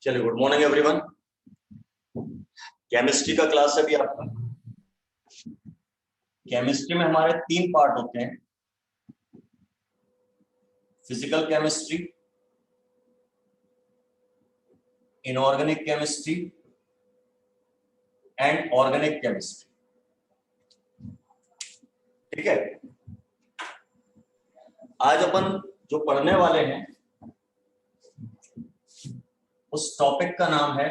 चलिए, good morning everyone. Chemistry का class है अभी आपका। केमिस्ट्री में हमारे 3 पार्ट होते हैं, physical chemistry, inorganic chemistry and organic chemistry. ठीक है, आज अपन जो पढ़ने वाले हैं उस टॉपिक का नाम है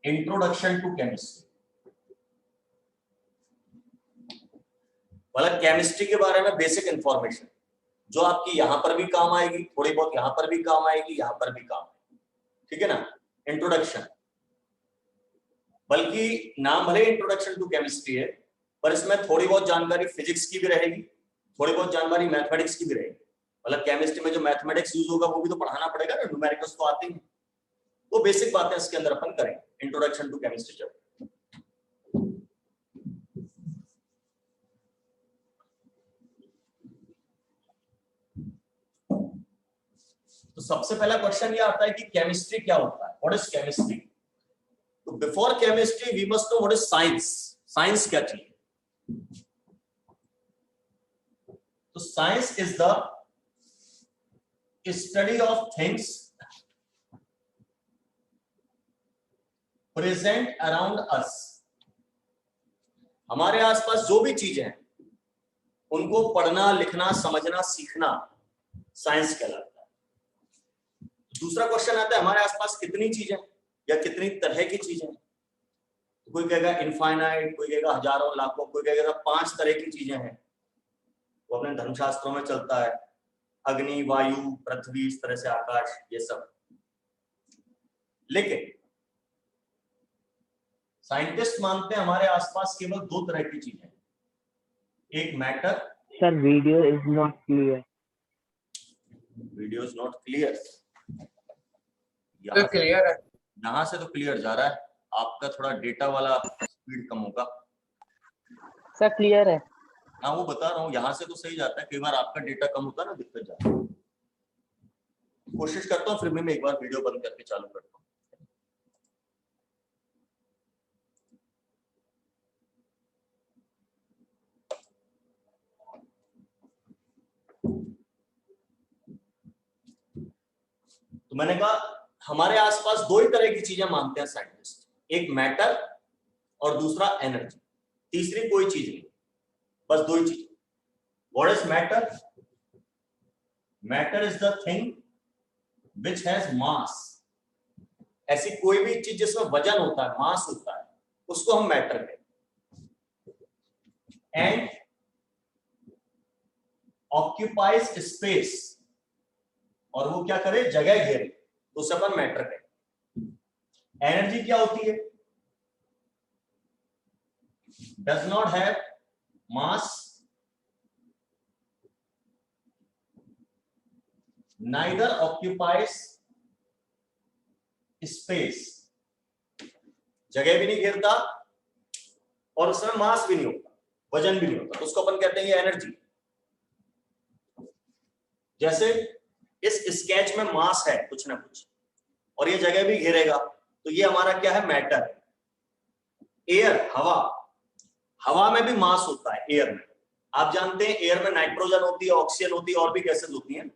इंट्रोडक्शन टू केमिस्ट्री। मतलब केमिस्ट्री के बारे में बेसिक इंफॉर्मेशन जो आपकी यहां पर भी काम आएगी, थोड़ी बहुत यहां पर भी काम आएगी, यहां पर भी काम आएगी। ठीक है ना, इंट्रोडक्शन। बल्कि नाम भले इंट्रोडक्शन टू केमिस्ट्री है, पर इसमें थोड़ी बहुत जानकारी फिजिक्स की भी रहेगी, थोड़ी बहुत जानकारी मैथमेटिक्स की भी रहेगी। मतलब केमिस्ट्री में जो मैथमेटिक्स यूज होगा वो भी तो पढ़ाना पड़ेगा ना, न्यूमेरिकल्स तो आते हैं। वो बेसिक बातें इसके अंदर अपन करेंगे, इंट्रोडक्शन टू केमिस्ट्री जब। तो सबसे पहला क्वेश्चन ये आता है कि केमिस्ट्री क्या होता है, व्हाट इज केमिस्ट्री। तो before chemistry we must know what is science. Science क्या चीज है? तो science is the study of things present around us. हमारे आसपास जो भी चीजें हैं उनको पढ़ना, लिखना, समझना, सीखना साइंस कहलाता है। दूसरा क्वेश्चन आता है हमारे आसपास कितनी चीजें या कितनी तरह की चीजें। कोई कहेगा इनफाइनाइट, कोई कहेगा हजारों लाखों, कोई कहेगा 5 तरह की चीजें हैं। वो अपने धर्मशास्त्रों में चलता है, अग्नि, वायु, पृथ्वी, इस तरह से आकाश, ये सब। लेकिन साइंटिस्ट मानते हैं हमारे आसपास केवल 2 तरह की चीजें, एक matter. Sir video is not clear. Video is not clear. तो क्लियर है, यहां से तो क्लियर जा रहा है, आपका थोड़ा डेटा वाला स्पीड कम होगा। सर क्लियर है। हाँ, वो बता रहा हूँ, यहाँ से तो सही जाता है, कई बार आपका डेटा कम होता है ना, दिक्कत जाता है। कोशिश करता हूँ, फिर भी मैं एक बार वीडियो बंद करके चालू करता हूँ। तो मैंने कहा हमारे आसपास 2 ही तरह की चीजें मानते हैं साइंटिस्ट, एक मैटर और दूसरा एनर्जी। तीसरी कोई चीज नहीं, बस 2 ही चीज। What is matter? Matter is the thing which has मास। ऐसी कोई भी चीज जिसमें वजन होता है, मास होता है, उसको हम मैटर कहते हैं। एंड ऑक्यूपाइज स्पेस, और वो क्या करे, जगह घेरे, तो उसे अपन मैटर कहते हैं। एनर्जी क्या होती है? Does not have mass, neither occupies space, जगह भी नहीं घेरता और उसमें मास भी नहीं होता, वजन भी नहीं होता, तो उसको अपन कहते हैं ये एनर्जी। जैसे इस स्केच में मास है कुछ ना कुछ, और ये जगह भी घेरेगा, तो ये हमारा क्या है, मैटर। एयर, हवा, हवा में भी मास होता है एयर में। आप जानते हैं एयर में नाइट्रोजन होती है, ऑक्सीजन होती है, और भी गैसेस होती हैं।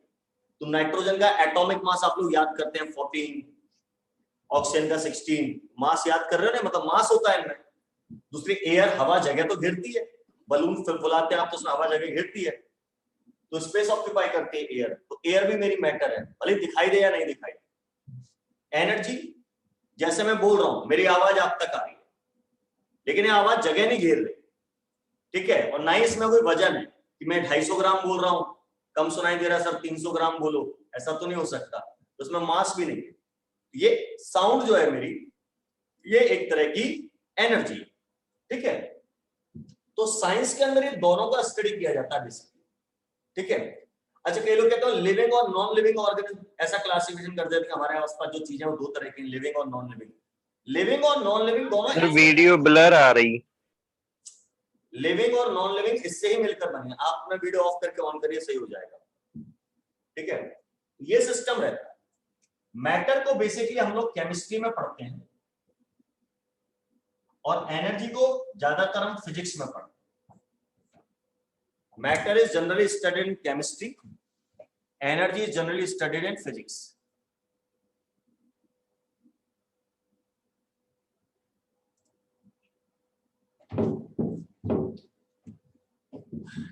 तो नाइट्रोजन का एटॉमिक मास आप लोग याद करते हैं 14, ऑक्सीजन का 16, मास याद कर रहे हो ना, मतलब मास होता है इनमें। दूसरी एयर, हवा जगह तो घेरती है, बलून फुलाते हैं आप तो उसमें हवा जगह घेरती है, तो स्पेस ऑक्यूपाई करती है एयर। तो एयर भी मेरी मैटर है, भले दिखाई दे या नहीं दिखाई दे। एनर्जी, जैसे मैं बोल रहा हूं, मेरी आवाज आप तक आ रही है, लेकिन ये आवाज जगह नहीं घेर रही, ठीक है, और ना ही इसमें कोई वजन है कि मैं 250 ग्राम बोल रहा हूं, कम सुनाई दे रहा है सर 300 ग्राम बोलो, ऐसा तो नहीं हो सकता। तो उसमें मास भी नहीं है। ये साउंड जो है मेरी, ये एक तरह की एनर्जी, ठीक है। तो साइंस के अंदर ये दोनों का स्टडी किया जाता है बेसिकली, ठीक है। अच्छा, कई लोग कहते हैं लिविंग और नॉन लिविंग ऑर्गेनिज्म, ऐसा क्लासिफिकेशन कर देते हैं हमारे आसपास जो चीजें वो 2 तरह की, लिविंग और नॉन लिविंग। लिविंग और नॉन लिविंग दोनों वीडियो ब्लर आ रही। लिविंग और नॉन लिविंग इससे ही मिलकर बनी है। आप अपना वीडियो ऑफ करके ऑन करिए, सही हो जाएगा। ठीक है, ये सिस्टम रहता है। मैटर को बेसिकली हम लोग केमिस्ट्री में पढ़ते हैं और एनर्जी को ज्यादातर हम फिजिक्स में पढ़ते हैं। Matter is generally studied in chemistry, energy is generally studied in physics.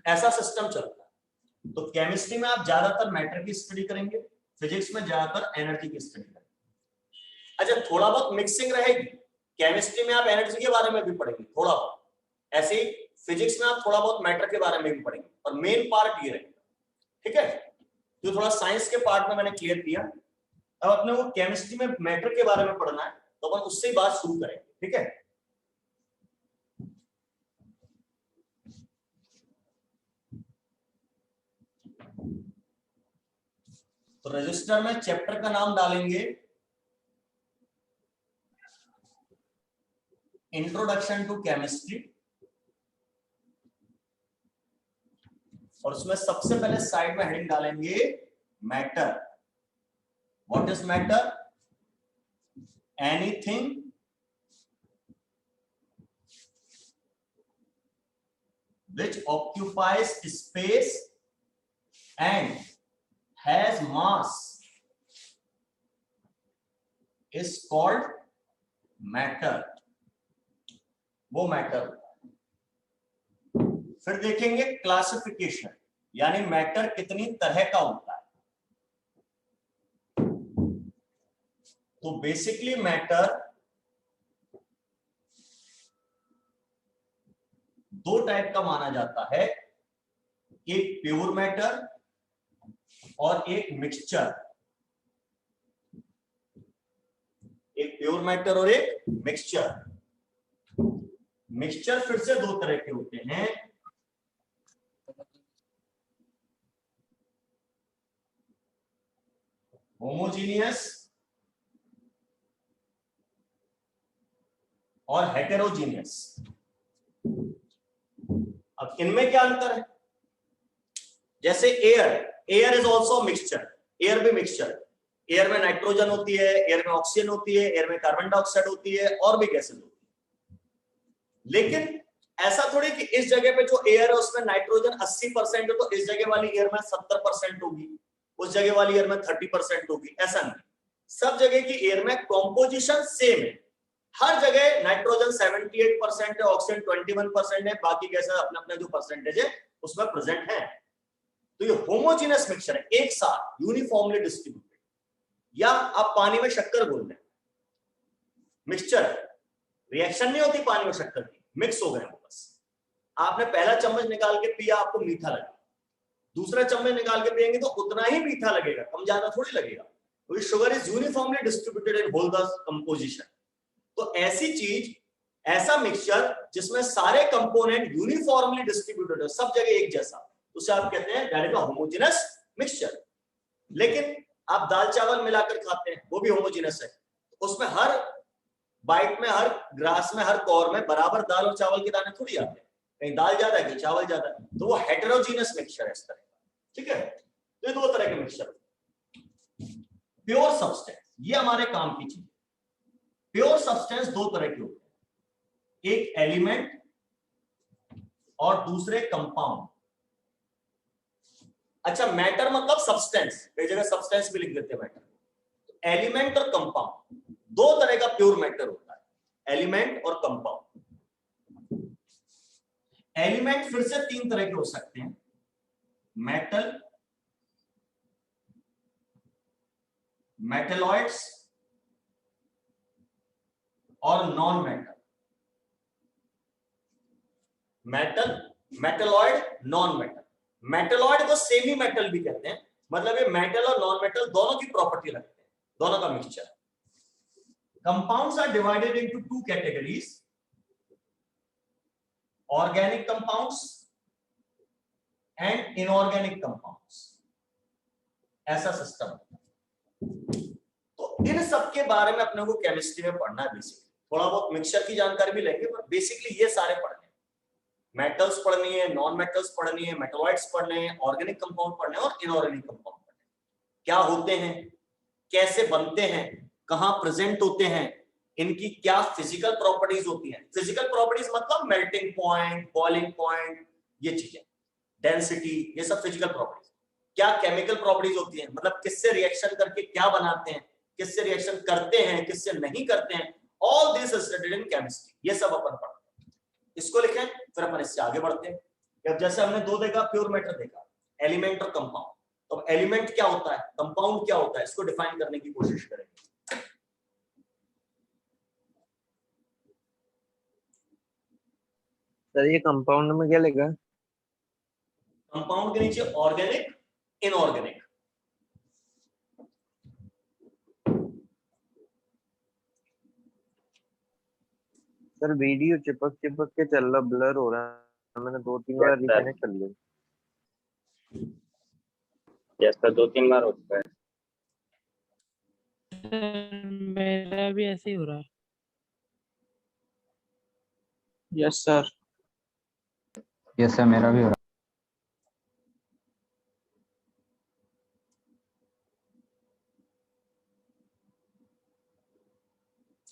ऐसा सिस्टम चलता है। तो केमिस्ट्री में आप ज्यादातर मैटर की स्टडी करेंगे, फिजिक्स में ज्यादातर एनर्जी की स्टडी करेंगे। अच्छा, थोड़ा बहुत मिक्सिंग रहेगी। केमिस्ट्री में आप एनर्जी के बारे में भी पढ़ेंगे थोड़ा बहुत, ऐसे ही फिजिक्स में आप थोड़ा बहुत मैटर के बारे में भी पढ़ेंगे, और मेन पार्ट ये रहेगा। ठीक है, जो थोड़ा साइंस के पार्ट में मैंने क्लियर किया, अब अपने को केमिस्ट्री में मैटर के बारे में पढ़ना है, तो अपन उससे ही बात शुरू करेंगे। ठीक है, तो रजिस्टर में चैप्टर का नाम डालेंगे इंट्रोडक्शन टू केमिस्ट्री, और उसमें सबसे पहले साइड में हेडिंग डालेंगे matter. What is matter? Anything which occupies space and has mass is called matter। वो मैटर। फिर देखेंगे क्लासिफिकेशन, यानी मैटर कितनी तरह का होता है। तो बेसिकली मैटर दो टाइप का माना जाता है, एक प्योर मैटर और एक मिक्सचर। एक प्योर मैटर और एक मिक्सचर। मिक्सचर फिर से दो तरह के होते हैं, होमोजीनियस और हेटेरोजीनियस। अब इनमें क्या अंतर है? जैसे air is also mixture, air भी मिक्सचर। एयर में नाइट्रोजन होती है, एयर में ऑक्सीजन होती है, एयर में कार्बन डाइऑक्साइड होती है, और भी गैसेज होती है। लेकिन ऐसा थोड़ी कि इस जगह पे जो एयर है उसमें नाइट्रोजन 80% है, तो इस जगह वाली एयर में 70% होगी, उस जगह वाली एयर में 30% होगी। ऐसा नहीं, सब जगह की एयर में कॉम्पोजिशन सेम है। हर जगह नाइट्रोजन 78% है, ऑक्सीजन 21% है, बाकी गैसेज अपने अपने जो परसेंटेज है उसमें प्रेजेंट है। तो ये होमोजीनियस मिक्सचर है, एक साथ यूनिफॉर्मली डिस्ट्रीब्यूटेड। या आप पानी में शक्कर बोल रहे हैं, मिक्सचर रिएक्शन नहीं होती पानी में शक्कर की, मिक्स हो गए वो बस। आपने पहला चम्मच निकाल के पिया, आपको मीठा लगा, दूसरा चम्मच निकाल के पिएंगे तो उतना ही मीठा लगेगा, कम ज्यादा थोड़ी लगेगा, क्योंकि sugar is uniformly distributed in whole the composition. तो ऐसी चीज, ऐसा मिक्सचर जिसमें सारे कंपोनेंट यूनिफॉर्मली डिस्ट्रीब्यूटेड है, सब जगह एक जैसा, उसे आप कहते हैं that is a homogeneous mixture. लेकिन आप दाल चावल मिलाकर खाते हैं, वो भी होमोजेनस है, उसमें हर बाइट में, हर ग्रास में, हर कौर में बराबर दाल और चावल के दाने थोड़ी आते हैं, कहीं दाल ज्यादा है, कहीं चावल ज्यादा है, तो वो हेटेरोजीनस मिक्सचर है इस तरह का। ठीक है, तो ये दो तरह के मिक्सचर। प्योर सब्सटेंस, ये हमारे काम की चीज। प्योर सब्सटेंस दो तरह के होते हैं, एक एलिमेंट और दूसरे कंपाउंड। अच्छा, मैटर मतलब सब्सटेंस, कई जगह सब्सटेंस भी लिख देते हैं मैटर। तो एलिमेंट और कंपाउंड दो तरह का प्योर मैटर होता है, एलिमेंट और कंपाउंड। एलिमेंट फिर से तीन तरह के हो सकते हैं, मेटल, मेटलॉइड्स और non metal. Metal, metalloid, non metal. Metalloid को सेमी मेटल भी कहते हैं, मतलब ये मेटल और नॉन मेटल दोनों की प्रॉपर्टी रखते हैं, दोनों का mixture. Compounds are divided into two categories, organic compounds and inorganic compounds. ऐसा सिस्टम। तो इन सब के बारे में अपने को केमिस्ट्री में पढ़ना है बेसिकली। थोड़ा बहुत मिक्सचर की जानकारी भी लेंगे, पर बेसिकली ये सारे पढ़ने, मेटल्स पढ़नी है, नॉन मेटल्स पढ़नी है, मेटलॉइड्स पढ़ने हैं, ऑर्गेनिक कंपाउंड पढ़ने हैं और इनऑर्गेनिक कंपाउंड पढ़ने हैं। क्या होते हैं, कैसे बनते हैं, कहां प्रेजेंट होते हैं, इनकी क्या फिजिकल प्रॉपर्टीज होती हैं। फिजिकल प्रॉपर्टीज मतलब मेल्टिंग पॉइंट, बॉइलिंग पॉइंट, ये चीजें, डेंसिटी, ये सब फिजिकल प्रॉपर्टीज। क्या केमिकल प्रॉपर्टीज होती हैं, मतलब किससे रिएक्शन करके क्या बनाते हैं, किससे रिएक्शन करते हैं, किससे नहीं करते हैं। All this is studied in chemistry, ये सब अपन पढ़ते हैं। इसको लिखें, फिर अपन इससे आगे बढ़ते हैं। अब जैसे हमने दो देखा, प्योर मैटर देखा, एलिमेंट और कंपाउंड। तो एलिमेंट क्या होता है, कंपाउंड क्या होता है, इसको डिफाइन करने की कोशिश करेंगे। सर ये कंपाउंड में क्या लिखा है? कंपाउंड के नीचे ऑर्गेनिक, इनऑर्गेनिक। सर वीडियो चिपक चिपक के चल रहा, ब्लर हो रहा है। मैंने 2-3 बार रिकनेक्ट कर लिया। यस सर, 2-3 बार हो चुका है। मेरा भी ऐसे ही हो रहा है। Yes sir. यस सर, मेरा भी हो रहा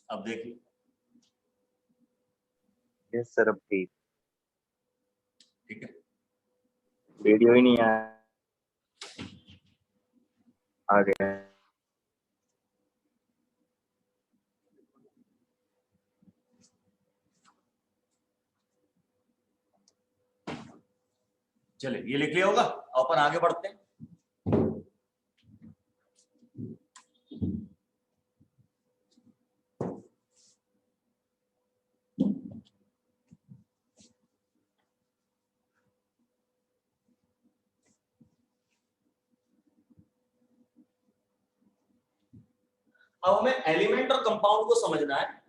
अब देखिए, यस सर, अब ठीक। ठीक है, वीडियो ही नहीं आया। आ गया। चलिए ये लिख लिया होगा, अपन आगे बढ़ते हैं। अब हमें एलिमेंट और कंपाउंड को समझना है।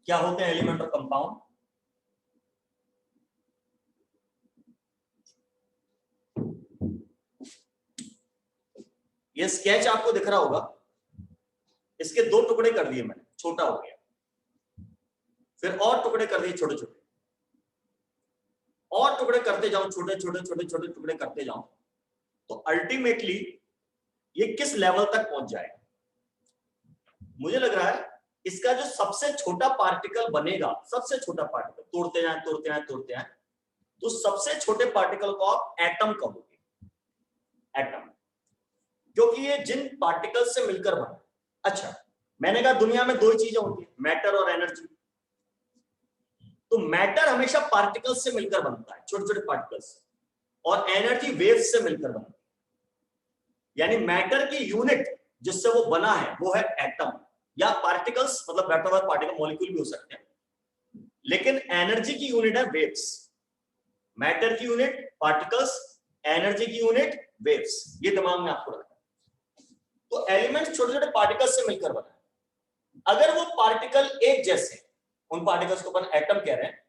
क्या होते हैं एलिमेंट और कंपाउंड। ये स्केच आपको दिख रहा होगा, इसके दो टुकड़े कर दिए मैंने, छोटा हो गया, फिर और टुकड़े कर दिए छोटे छोटे, और टुकड़े करते जाओ, छोटे छोटे छोटे छोटे टुकड़े करते जाओ, तो अल्टीमेटली ये किस लेवल तक पहुंच जाएगा। मुझे लग रहा है इसका जो सबसे छोटा पार्टिकल बनेगा, सबसे छोटा पार्टिकल, तोड़ते जाए तोड़ते जाए तोड़ते जाए, तो सबसे छोटे पार्टिकल को आप एटम कहोगे। एटम, क्योंकि ये जिन पार्टिकल से मिलकर बना। अच्छा, मैंने कहा दुनिया में दो ही चीजें होती है, मैटर और एनर्जी। तो मैटर हमेशा पार्टिकल से मिलकर बनता है, छोटे छोटे पार्टिकल्स, और एनर्जी वेव्स से मिलकर बनती है। यानी मैटर की यूनिट जिससे वो बना है वो है एटम या पार्टिकल्स, मतलब बैठा हुआ पार्टिकल, मॉलिक्यूल भी हो सकते हैं, लेकिन एनर्जी की यूनिट है वेव्स। मैटर की यूनिट पार्टिकल्स, एनर्जी की यूनिट वेव्स, ये दिमाग में आपको रखना है। तो एलिमेंट छोटे छोटे पार्टिकल्स से मिलकर बना है। अगर वो पार्टिकल एक जैसे, उन पार्टिकल्स को अपन एटम कह रहे हैं,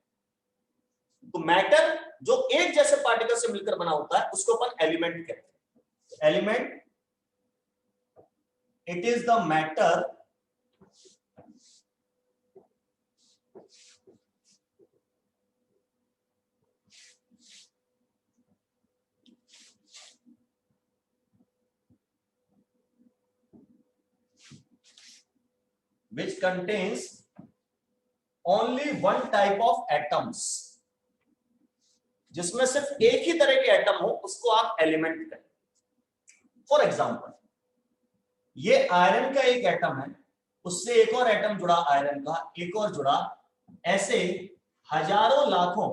तो मैटर जो एक जैसे पार्टिकल से मिलकर बना होता है उसको अपन एलिमेंट कहते हैं। Element, it is the matter which contains only one type of atoms, जिसमें सिर्फ एक ही तरह के एटम हो उसको आप एलिमेंट कहें। फॉर एग्जांपल, ये आयरन का एक एटम है, उससे एक और एटम जुड़ा आयरन का, एक और जुड़ा, ऐसे हजारों लाखों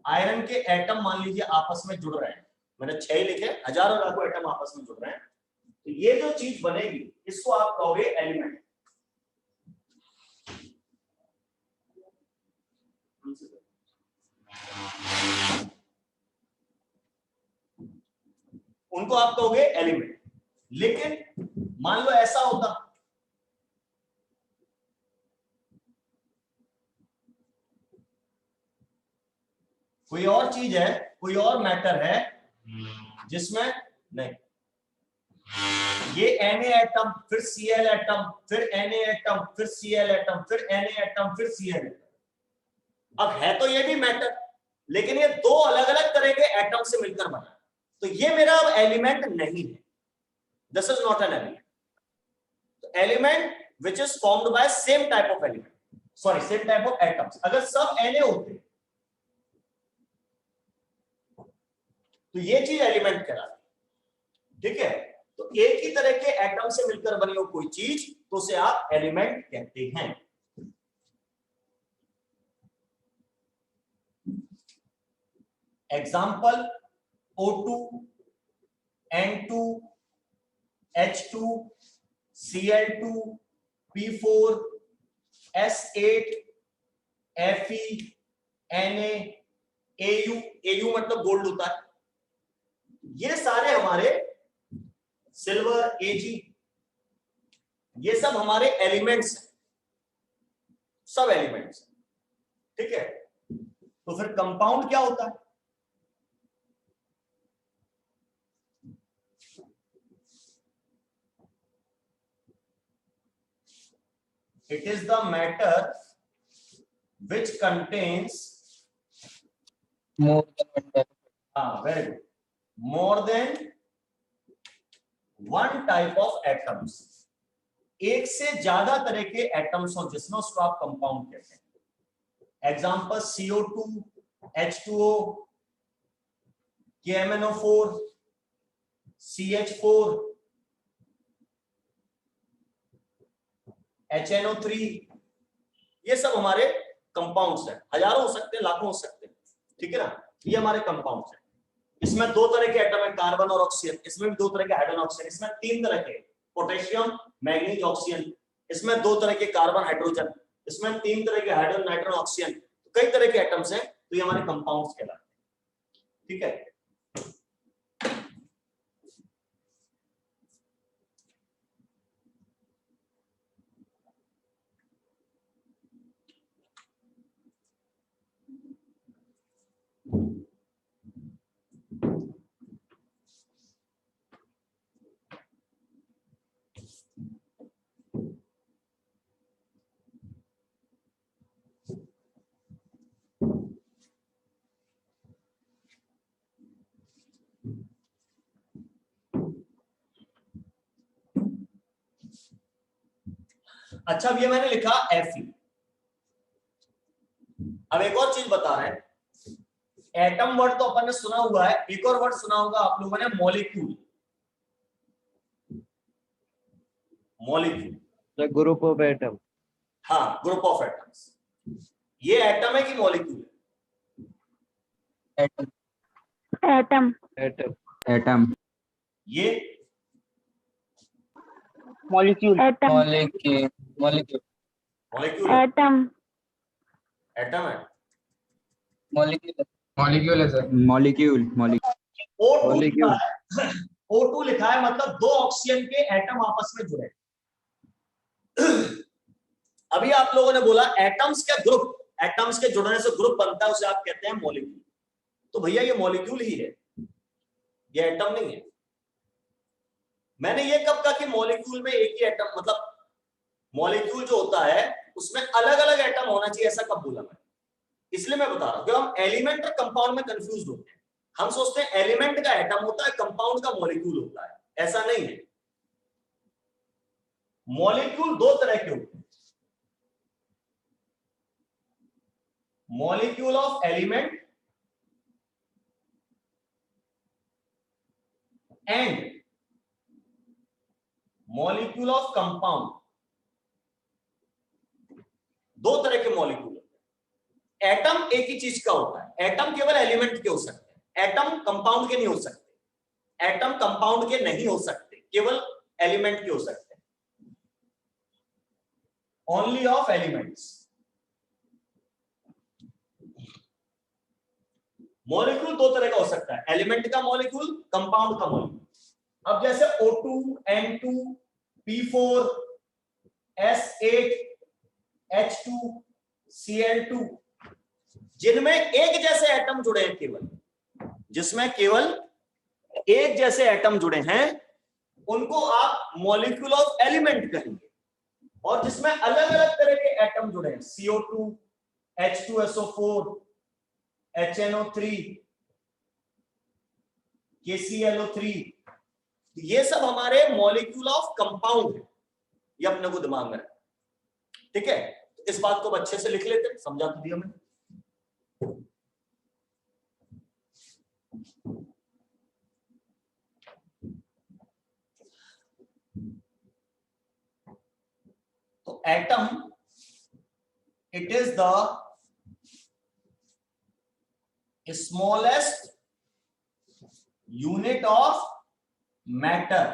आयरन के एटम मान लीजिए आपस में जुड़ रहे हैं। मैंने 6 लिखे, हजारों लाखों एटम आपस में जुड़ रहे हैं, तो ये जो चीज बनेगी इसको आप कहोगे एलिमेंट। उनको आप कहोगे एलिमेंट। लेकिन मान लो ऐसा होता, कोई और चीज है, कोई और मैटर है जिसमें नहीं, ये Na एटम, फिर Cl एटम, फिर Na एटम, फिर Cl एटम, फिर Na एटम, फिर Cl एटम। अब है तो ये भी मैटर, लेकिन ये दो अलग अलग तरह के एटम से मिलकर बना है, तो ये मेरा अब एलिमेंट नहीं है, this is not an element. Element which is formed by same type of element, sorry same type of atoms. अगर सब Na होते तो ये चीज एलिमेंट कहलाती, ठीक है। तो एक ही तरह के एटम से मिलकर बनी हो कोई चीज तो उसे आप एलिमेंट कहते हैं। Example O2, N2, H2, Cl2, P4, S8, Fe, Na, Au, Au मतलब गोल्ड होता है। ये सारे हमारे सिल्वर, Ag, ये सब हमारे एलिमेंट्स हैं, सब एलिमेंट्स, ठीक है। तो फिर कंपाउंड क्या होता है? It is the matter which contains more than one very good, more than one type of atoms, एक से ज्यादा तरह के एटम्स हो जिसमें उसको आप कंपाउंड कहते हैं। Example CO2, H2O, KMnO4, CH4, HNO3, ये सब हमारे कंपाउंड्स हैं। हजारों हो सकते हैं, लाखों हो सकते हैं, ठीक है ना। ये हमारे कंपाउंड्स हैं। इसमें दो तरह के एटम है, कार्बन और ऑक्सीजन। इसमें भी दो तरह के हाइड्रोजन ऑक्सीजन। इसमें तीन तरह के, पोटेशियम, मैग्नीज, ऑक्सीजन। इसमें दो तरह के कार्बन, हाइड्रोजन। इसमें तीन तरह के हाइड्रोजन, नाइट्रोजन, ऑक्सीजन। तो कई तरह के एटम्स हैं, तो ये हमारे कंपाउंड्स कहलाते हैं, ठीक है। अच्छा, अब ये मैंने लिखा Fe। अब एक और चीज बता रहे हैं, एटम वर्ड तो अपन ने सुना हुआ है, एक और वर्ड सुना होगा आप लोगों ने, molecule. Molecule The group of atom. हाँ, ग्रुप ऑफ एटम्स। ये एटम है कि मॉलिक्यूल है? atom एटम atom ये मॉलिक्यूल molecule मॉलिक्यूल है, एटम एटम है। molecule है सर molecule O2 लिखा है, O2 लिखा है मतलब दो ऑक्सीजन के एटम आपस में जुड़े। अभी आप लोगों ने बोला एटम्स का ग्रुप, एटम्स के जुड़ने से ग्रुप बनता है, उसे आप कहते हैं मॉलिक्यूल। तो भैया ये मॉलिक्यूल ही है, ये एटम नहीं है। मैंने ये कब कहा कि मॉलिक्यूल में एक ही एटम, मतलब मॉलिक्यूल जो होता है उसमें अलग अलग एटम होना चाहिए, ऐसा कब बोला मैं? इसलिए मैं बता रहा हूं कि हम एलिमेंट और कंपाउंड में कंफ्यूज होते हैं। हम सोचते हैं एलिमेंट का एटम होता है, कंपाउंड का मॉलिक्यूल होता है, ऐसा नहीं है। मॉलिक्यूल दो तरह के होते हैं, molecule of element and molecule of compound. दो तरह के मॉलिक्यूल होते हैं। एटम एक ही चीज का होता है, एटम केवल एलिमेंट के हो सकते हैं, एटम कंपाउंड के नहीं हो सकते, एटम कंपाउंड के नहीं हो सकते, केवल एलिमेंट के हो सकते हैं, ओनली ऑफ एलिमेंट्स। मॉलिक्यूल दो तरह का हो सकता है, एलिमेंट का मॉलिक्यूल, कंपाउंड का मॉलिक्यूल। अब जैसे O2, N2, P4, S8, H2, Cl2, जिनमें एक जैसे एटम जुड़े हैं, केवल जिसमें केवल एक जैसे एटम जुड़े हैं, उनको आप मॉलिक्यूल ऑफ एलिमेंट कहेंगे। और जिसमें अलग अलग तरह के एटम जुड़े हैं, CO2, H2SO4, HNO3, KClO3, ये सब हमारे मॉलिक्यूल ऑफ कंपाउंड है, ये अपने को दिमाग में रखना, ठीक है। तो इस बात को अच्छे से लिख लेते हैं, समझा तो दिया मैंने। तो atom, it is the smallest unit of matter.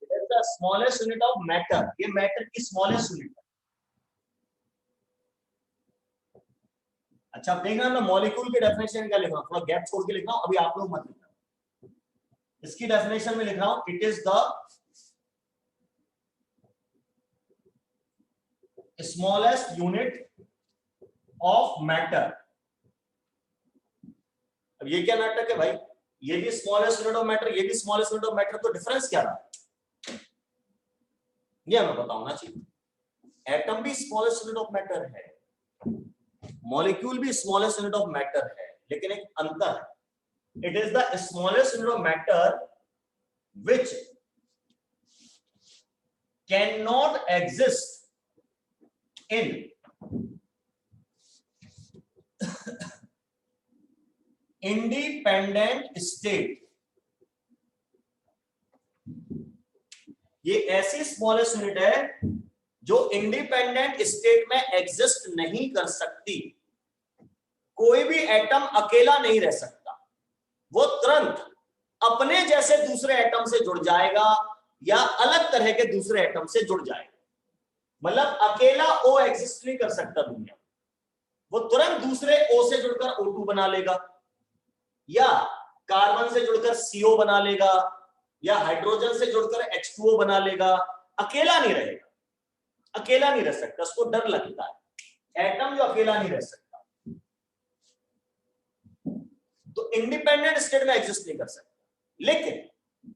It is the smallest unit of matter. ये मैटर की स्मॉलेस्ट यूनिट है। अच्छा, अब देखना मैं मॉलिक्यूल की डेफिनेशन क्या लिख रहा हूं, थोड़ा गैप छोड़ के लिख रहा हूं, अभी आप लोग मत लिखना। इसकी डेफिनेशन में लिख रहा हूं, it is the smallest unit of matter. अब ये क्या नाटक है भाई, ये भी स्मॉलेस्ट यूनिट ऑफ मैटर, ये भी स्मॉलेस्ट यूनिट ऑफ मैटर, तो डिफरेंस क्या रहा ये हमें पता होना चाहिए। एटम भी स्मॉलेस्ट यूनिट ऑफ मैटर है, मॉलिक्यूल भी स्मॉलेस्ट यूनिट ऑफ मैटर है, लेकिन एक अंतर है, it is the smallest unit of matter which cannot exist in independent state। ये ऐसी स्मॉलेस्ट यूनिट है जो इंडिपेंडेंट स्टेट में एग्जिस्ट नहीं कर सकती। कोई भी एटम अकेला नहीं रह सकता, वो तुरंत अपने जैसे दूसरे एटम से जुड़ जाएगा या अलग तरह के दूसरे एटम से जुड़ जाएगा। मतलब अकेला O एग्जिस्ट नहीं कर सकता दुनिया, वो तुरंत दूसरे O से जुड़कर O2 बना लेगा, या कार्बन से जुड़कर CO बना लेगा, या हाइड्रोजन से जुड़कर H2O बना लेगा। अकेला नहीं रहेगा, अकेला नहीं रह सकता, उसको डर लगता है। एटम जो अकेला नहीं रह सकता, तो इंडिपेंडेंट स्टेट में एग्जिस्ट नहीं कर सकता। लेकिन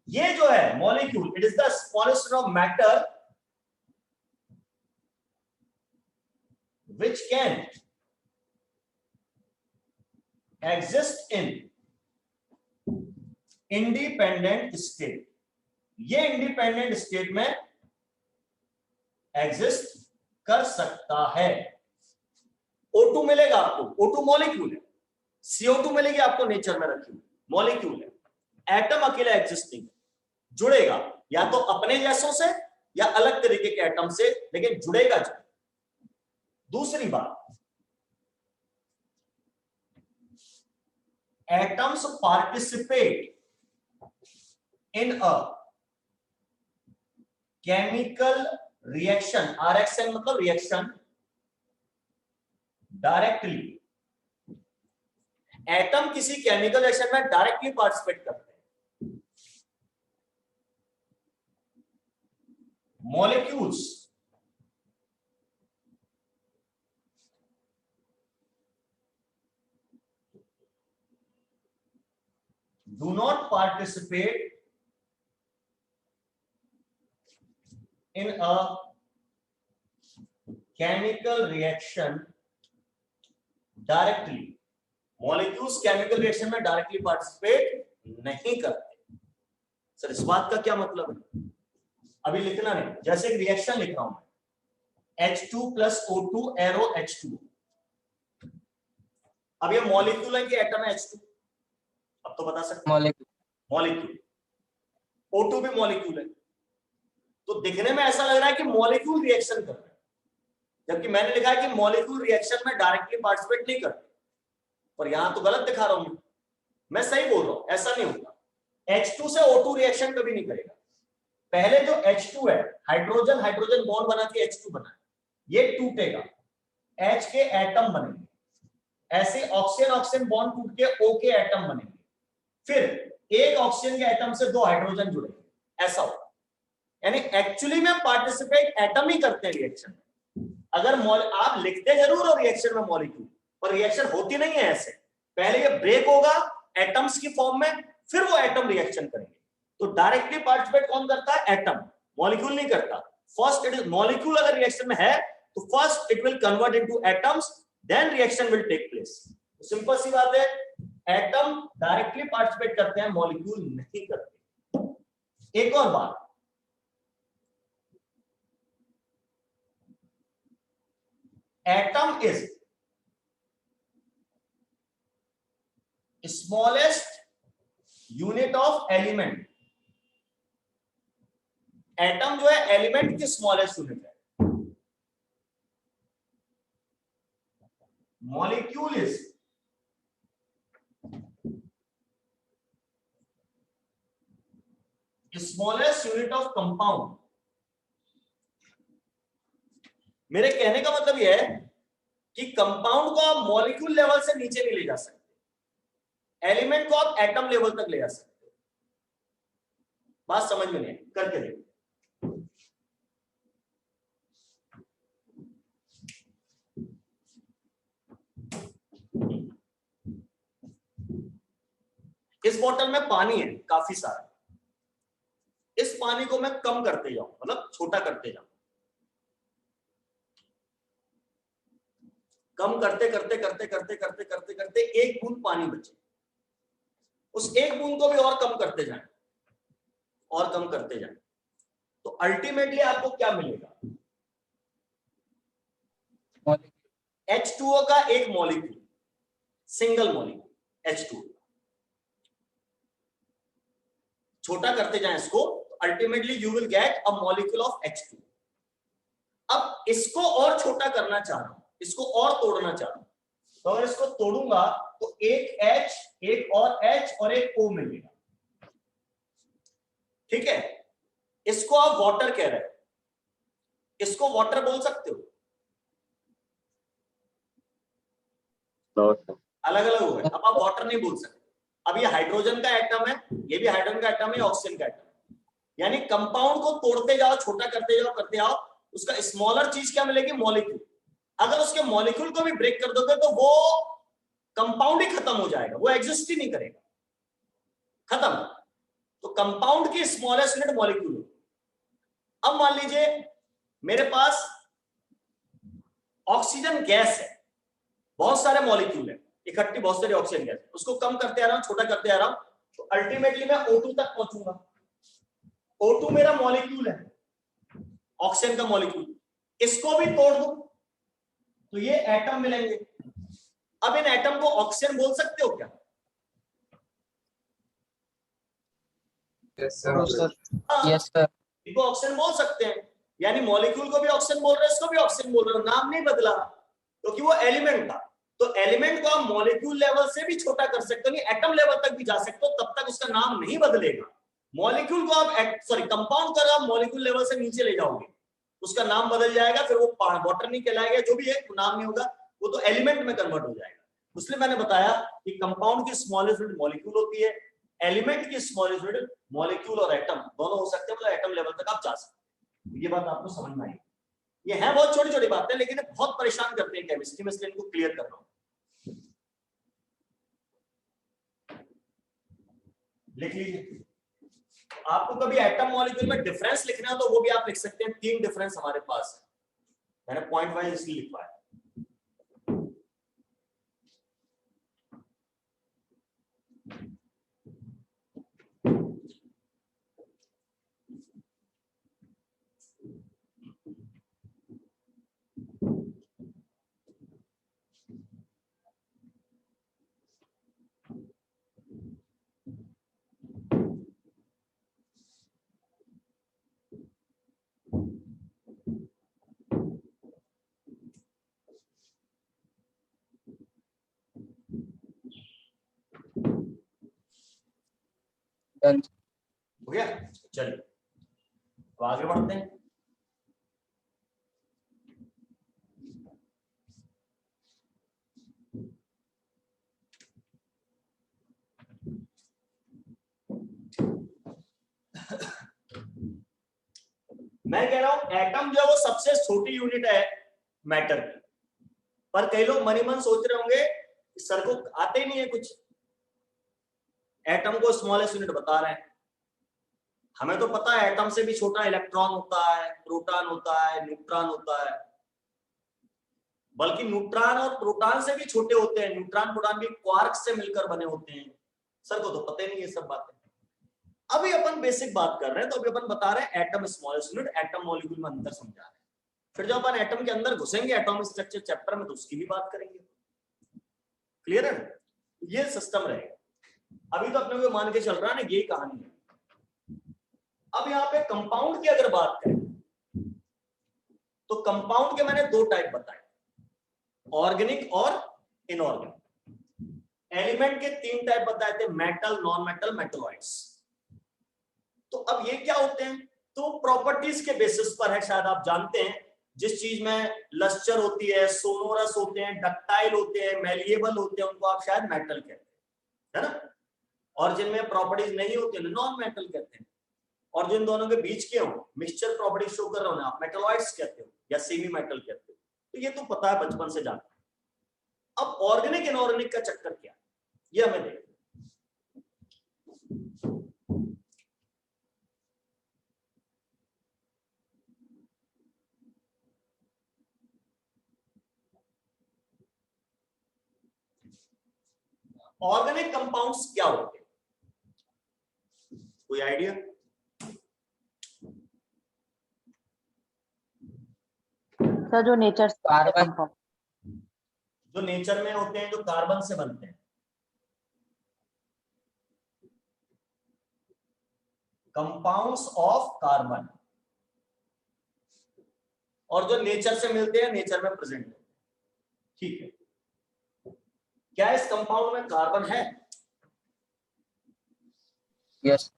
ये जो है molecule, it is the smallest of matter which can exist in independent state। ये इंडिपेंडेंट स्टेट में एग्जिस्ट कर सकता है। O2 मिलेगा आपको, O2 मॉलिक्यूल है, CO2 मिलेगी आपको नेचर में रखी हुई, मॉलिक्यूल है। एटम अकेला एग्जिस्ट नहीं, जुड़ेगा या तो अपने जैसों से या अलग तरीके के एटम से, लेकिन जुड़ेगा जरूर। दूसरी बात, atoms participate in a chemical reaction, RXN मतलब रिएक्शन, डायरेक्टली। एटम किसी केमिकल रिएक्शन में डायरेक्टली पार्टिसिपेट करते हैं। Molecules do not participate in a chemical reaction directly। Molecules chemical reaction में डायरेक्टली पार्टिसिपेट नहीं करते। सर इस बात का क्या मतलब है, अभी लिखना नहीं, जैसे एक रिएक्शन लिख रहा हूं मैं, H2 + O2 एरो H2। अब ये मॉलिक्यूल है कि एटम है H2, अब तो बता सकते हैं। मॉलिक्यूल, O2 भी मॉलिक्यूल है, तो दिखने में ऐसा लग रहा है कि मॉलिक्यूल रिएक्शन कर रहे हैं, जबकि मैंने लिखा है कि मॉलिक्यूल रिएक्शन में डायरेक्टली पार्टिसिपेट नहीं करते। पर यहां तो गलत दिखा रहा हूं मैं सही बोल रहा हूं, ऐसा नहीं होता। H2 से O2 रिएक्शन कभी नहीं करेगा। पहले जो H2 है, हाइड्रोजन हाइड्रोजन बॉन्ड बना के H2 बना है, ये टूटेगा, H के एटम बनेंगे, ऐसे ऑक्सीजन ऑक्सीजन बॉन्ड टूट के O के एटम बनेंगे, फिर एक ऑक्सीजन के एटम से 2 हाइड्रोजन जुड़ेंगे, ऐसा होगा। यानी एक्चुअली में पार्टिसिपेट एटम ही करते हैं रिएक्शन। अगर आप लिखते जरूर हो रिएक्शन में मॉलिक्यूल, पर रिएक्शन होती नहीं है ऐसे। पहले ये ब्रेक होगा एटम्स की फॉर्म में, फिर वो एटम रिएक्शन करेंगे। तो डायरेक्टली पार्टिसिपेट कौन करता है? एटम, मॉलिक्यूल नहीं करता। फर्स्ट इट इज मॉलिक्यूल अगर रिएक्शन में है तो first it will convert into atoms, then reaction will take place. Simple सी बात है, एटम डायरेक्टली पार्टिसिपेट करते हैं, मॉलिक्यूल नहीं करते। एक और बात, atom is smallest unit of element. Atom जो है एलिमेंट की स्मॉलेस्ट यूनिट है। Molecule is smallest unit of compound. मेरे कहने का मतलब यह है कि कंपाउंड को आप मॉलिक्यूल लेवल से नीचे नहीं ले जा सकते, एलिमेंट को आप एटम लेवल तक ले जा सकते हो। बात समझ में नहीं, करके देखो। इस बोतल में पानी है काफी सारा, इस पानी को मैं कम करते जाऊं, मतलब छोटा करते जाऊं, कम करते करते करते करते करते करते करते एक बूंद पानी बचे, उस एक बूंद को भी और कम करते जाएं और कम करते जाएं, तो अल्टीमेटली आपको क्या मिलेगा? H2O का एक मॉलिक्यूल, सिंगल मॉलिक्यूल H2O। छोटा करते जाएं इसको, ultimately you will get a molecule of H2। अब इसको और छोटा करना चाह रहा हूं, इसको और तोड़ना चाह रहा हूं, तो अगर इसको तोड़ूंगा तो एक H, एक और H और एक O मिलेगा। ठीक है, इसको आप वाटर कह रहे हो, इसको वाटर बोल सकते हो? अलग अलग हो गए, अब आप वाटर नहीं बोल सकते। अब ये हाइड्रोजन का एटम है, ये भी हाइड्रोजन का एटम है, ऑक्सीजन का एटम है। यानी कंपाउंड को तोड़ते जाओ, छोटा करते जाओ करते जाओ, उसका स्मॉलर चीज क्या मिलेगी? मॉलिक्यूल। अगर उसके मॉलिक्यूल को भी ब्रेक कर दोगे तो वो कंपाउंड ही खत्म हो जाएगा, वो एग्जिस्ट ही नहीं करेगा, खत्म। तो कंपाउंड की स्मॉलेस्ट यूनिट मॉलिक्यूल। अब मान लीजिए मेरे पास ऑक्सीजन गैस है, बहुत सारे मॉलिक्यूल है, इकट्ठी बहुत सारी ऑक्सीजन गैस, उसको कम करते आ रहा हूं, छोटा करते आ रहा हूं, तो अल्टीमेटली मैं O2 तक पहुंचूंगा। O2 मेरा मॉलिक्यूल है, ऑक्सीजन का मॉलिक्यूल, इसको भी तोड़ दूं तो ये एटम मिलेंगे। अब इन एटम को ऑक्सीजन बोल सकते हो क्या? Yes sir. इनको ऑक्सीजन बोल सकते हैं, यानी मॉलिक्यूल को भी ऑक्सीजन बोल रहे हैं, इसको भी ऑक्सीजन बोल रहे हो, नाम नहीं बदला क्योंकि वो एलिमेंट था। तो एलिमेंट को आप मॉलिक्यूल लेवल से भी छोटा कर सकते हो, एटम लेवल तक भी जा सकते हो, तब तक उसका नाम नहीं बदलेगा। मॉलिक्यूल को आप कंपाउंड कर आप मॉलिक्यूल लेवल से नीचे ले जाओगे, उसका नाम बदल जाएगा, फिर वो वाटर नहीं कहलाएगा, जो भी है नाम नहीं होगा, वो तो एलिमेंट में कन्वर्ट हो जाएगा। इसलिए मैंने बताया कि कंपाउंड की स्मॉलेस्ट यूनिट मॉलिक्यूल होती है, एलिमेंट की स्मॉलेस्ट यूनिट मॉलिक्यूल और एटम दोनों हो सकते हैं, मतलब एटम लेवल तक आप जा सकते हैं। ये बात आपको समझ में आई? ये है बहुत छोटी छोटी बातें, लेकिन बहुत परेशान करते हैं केमिस्ट्री में, इसलिए इनको क्लियर कर रहा हूं। लिख लीजिए, आपको कभी एटम मॉलिक्यूल में डिफरेंस लिखना है तो वो भी आप लिख सकते हैं। 3 डिफरेंस हमारे पास है, मैंने पॉइंट वाइज इसलिए लिखवाया। हो गया? चलिए तो आगे बढ़ते हैं। मैं कह रहा हूं एटम जो है वो सबसे छोटी यूनिट है मैटर की, पर कई लोग मन ही मन सोच रहे होंगे सर को आते ही नहीं है कुछ, एटम को स्मॉलेस्ट यूनिट बता रहे हैं। हमें तो पता है एटम से भी छोटा इलेक्ट्रॉन होता है, प्रोटॉन होता है, न्यूट्रॉन होता है, बल्कि न्यूट्रॉन और प्रोटॉन से भी छोटे होते हैं। न्यूट्रॉन प्रोटॉन भी क्वार्क से मिलकर बने होते हैं। सर को तो पता ही नहीं ये सब बातें। अभी अपन बेसिक बात कर रहे हैं, तो अभी अपन बता रहे हैं atom smallest unit, atom molecule में अंतर समझा रहे हैं। फिर जब अपन एटम के अंदर घुसेंगे एटॉमिक स्ट्रक्चर चैप्टर में, तो उसकी भी बात करेंगे। क्लियर है? ये सिस्टम रहेगा। अभी तो अपने को मान के चल रहा है ना, यही कहानी है। अब यहाँ पे कंपाउंड की अगर बात करें तो कंपाउंड के मैंने दो टाइप बताए, ऑर्गेनिक और इनऑर्गेनिक। एलिमेंट के तीन टाइप बताए थे, मेटल, नॉन मेटल, मेटलॉइड्स। तो अब ये क्या होते हैं? तो प्रॉपर्टीज के बेसिस पर है। शायद आप जानते हैं जिस चीज में लस्चर होती है, सोनोरस होते हैं, डक्टाइल होते हैं, मैलिएबल होते हैं, उनको आप शायद मेटल कहते हैं, है ना। और जिनमें प्रॉपर्टीज नहीं होती है नॉन मेटल कहते हैं। और जिन दोनों के बीच के हो, मिक्सचर प्रॉपर्टीज शो कर रहे हो, आप मेटलॉइड्स कहते हो या सेमी मेटल कहते हो। तो ये तो पता है, बचपन से जानते हैं। अब ऑर्गेनिक इनऑर्गेनिक का चक्कर क्या है, ये हमें देखो। ऑर्गेनिक कंपाउंड्स क्या होते हैं, कोई आइडिया? सर जो नेचर कार्बन, जो नेचर में होते हैं, जो कार्बन से बनते हैं, कंपाउंड्स ऑफ कार्बन। और जो नेचर से मिलते हैं, नेचर में प्रेजेंट होते हैं। ठीक है, क्या इस कंपाउंड में कार्बन है? यस